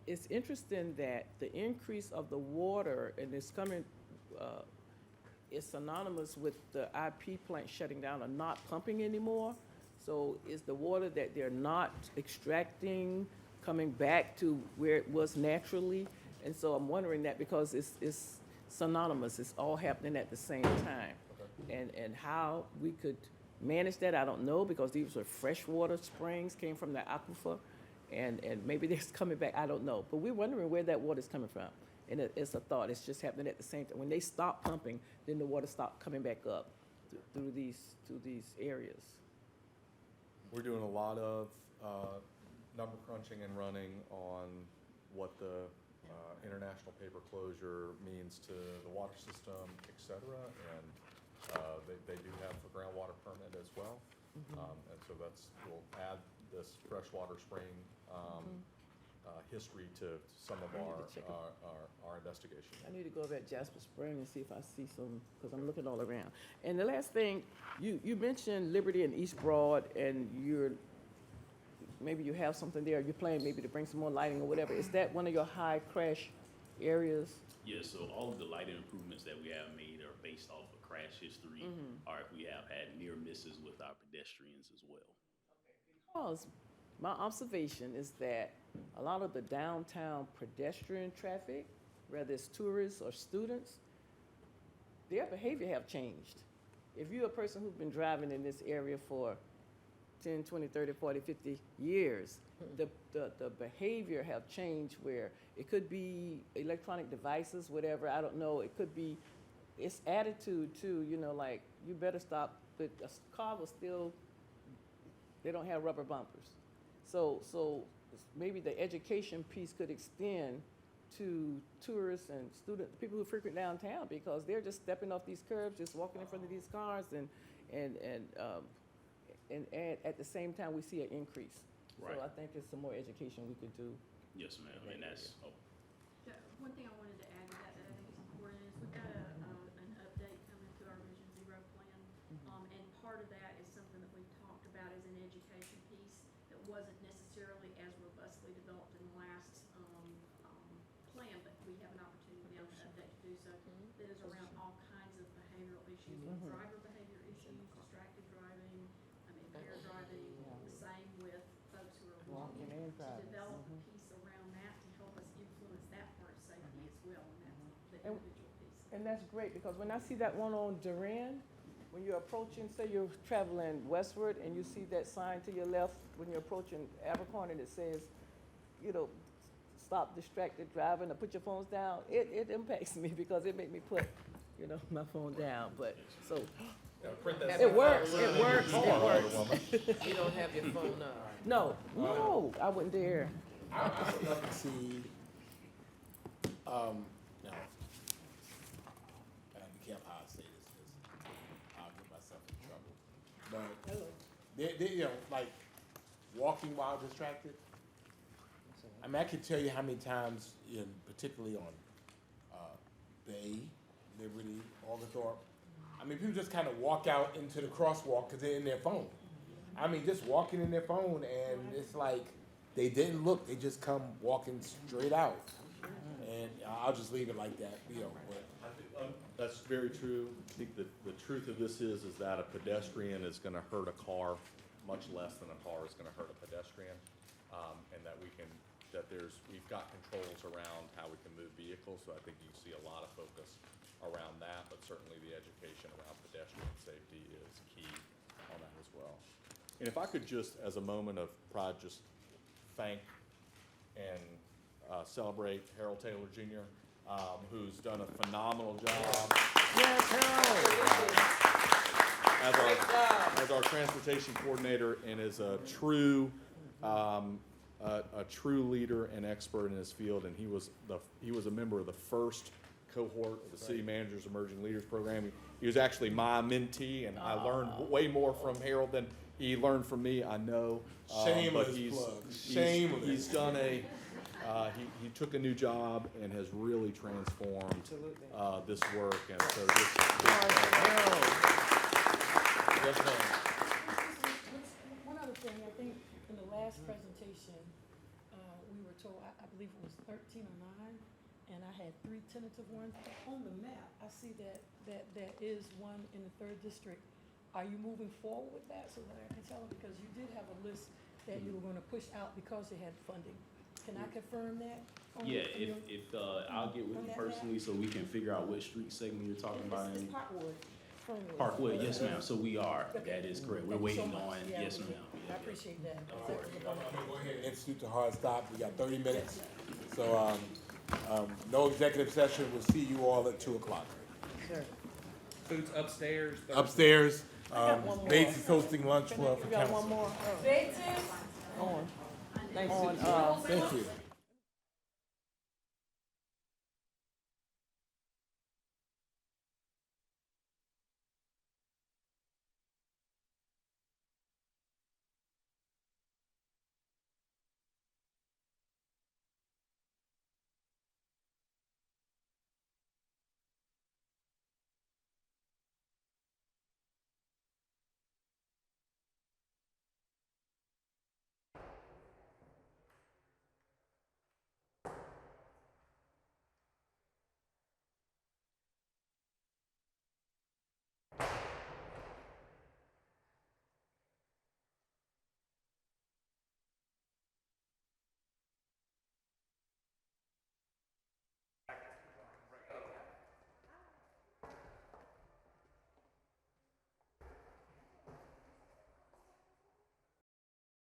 it's interesting that the increase of the water, and it's coming it's synonymous with the IP plant shutting down or not pumping anymore. So is the water that they're not extracting coming back to where it was naturally? And so I'm wondering that because it's synonymous, it's all happening at the same time. And how we could manage that, I don't know, because these were freshwater springs, came from the aquifer, and maybe they're coming back, I don't know. But we're wondering where that water's coming from. And it's a thought, it's just happening at the same time. When they stop pumping, then the water stopped coming back up through these areas. We're doing a lot of number crunching and running on what the international paper closure means to the water system, et cetera, and they do have a groundwater permit as well. And so we'll add this freshwater spring history to some of our investigation. I need to go over at Jasper Spring and see if I see some, because I'm looking all around. And the last thing, you mentioned Liberty and East Broad, and maybe you have something there, you're planning maybe to bring some more lighting or whatever. Is that one of your high crash areas? Yeah, so all of the lighting improvements that we have made are based off of crash history, or if we have had near misses with our pedestrians as well. Because my observation is that a lot of the downtown pedestrian traffic, whether it's tourists or students, their behavior have changed. If you're a person who's been driving in this area for 10, 20, 30, 40, 50 years, the behavior have changed where it could be electronic devices, whatever, I don't know. It could be, it's attitude too, like you better stop, but a car will still, they don't have rubber bumpers. So maybe the education piece could extend to tourists and students, people who frequent downtown, because they're just stepping off these curbs, just walking in front of these cars, and at the same time, we see an increase. Right. So I think there's some more education we could do. Yes, ma'am, and that's, One thing I wanted to add to that I think is important is we've got an update coming to our Vision Zero plan. And part of that is something that we've talked about as an education piece that wasn't necessarily as robustly developed in the last plan, but we have an opportunity on the update to do so. That is around all kinds of behavioral issues, driver behavior issues, distracted driving, impaired driving, the same with folks who are walking. and To driving. develop a piece around that to help us influence that part of safety as well, and that's the And- individual piece. And that's great, because when I see that one on Duran, when you're approaching, say you're traveling westward and you see that sign to your left when you're approaching Abercorn that says, stop distracted driving or put your phones down, it impacts me because it makes me put, my phone down, but, so. It works. You don't have your phone up. No, I wouldn't dare. I would love to see, no. I have to be careful how I say this, because I'll get myself in trouble. But, they, like, walking while distracted. I mean, I can tell you how many times, particularly on Bay, Liberty, Oglethorpe, I mean, people just kind of walk out into the crosswalk because they're in their phone. I mean, just walking in their phone, and it's like they didn't look; they just come walking straight out. And I'll just leave it like that, But That's very true. I think the truth of this is that a pedestrian is going to hurt a car much less than a car is going to hurt a pedestrian, and that we've got controls around how we can move vehicles. So I think you see a lot of focus around that, but certainly the education around pedestrian safety is key on that as well. And if I could just, as a moment of pride, just thank and celebrate Harold Taylor Jr., who's done a phenomenal job. Yes, Harold. As our transportation coordinator, and is a true leader and expert in his field, and he was a member of the first cohort of the City Managers Emerging Leaders Program. He was actually my mentee, and I learned way more from Harold than he learned from me, I know. Shameless but plug. Shameless. He's done he took a new job and has really transformed this work, and so just yes, ma'am. One other thing, I think in the last presentation, we were told, I believe it was 13 or 9, and I had 3 tentative ones. On the map, I see that there is one in the 3rd district. Are you moving forward with that so that I can tell them? Because you did have a list that you were gonna push out because they had funding. Can I confirm that? Yeah, if I'll get with on you that personally so we can figure out which street segment you're talking about. It's in Parkwood. Fernwood. Parkwood, yes, ma'am. So we are. Okay. That is correct. We're Thank you so waiting much. on, Yeah, yes, we ma'am. did. I appreciate that. I'm gonna go ahead and institute the hard stop. We got 30 minutes. So, no executive session. We'll see you all at 2 o'clock. Sure. Food's upstairs. Upstairs, one more. Bates is hosting lunch for We got one council. more. Basic. On. Thanks. On, Thank you.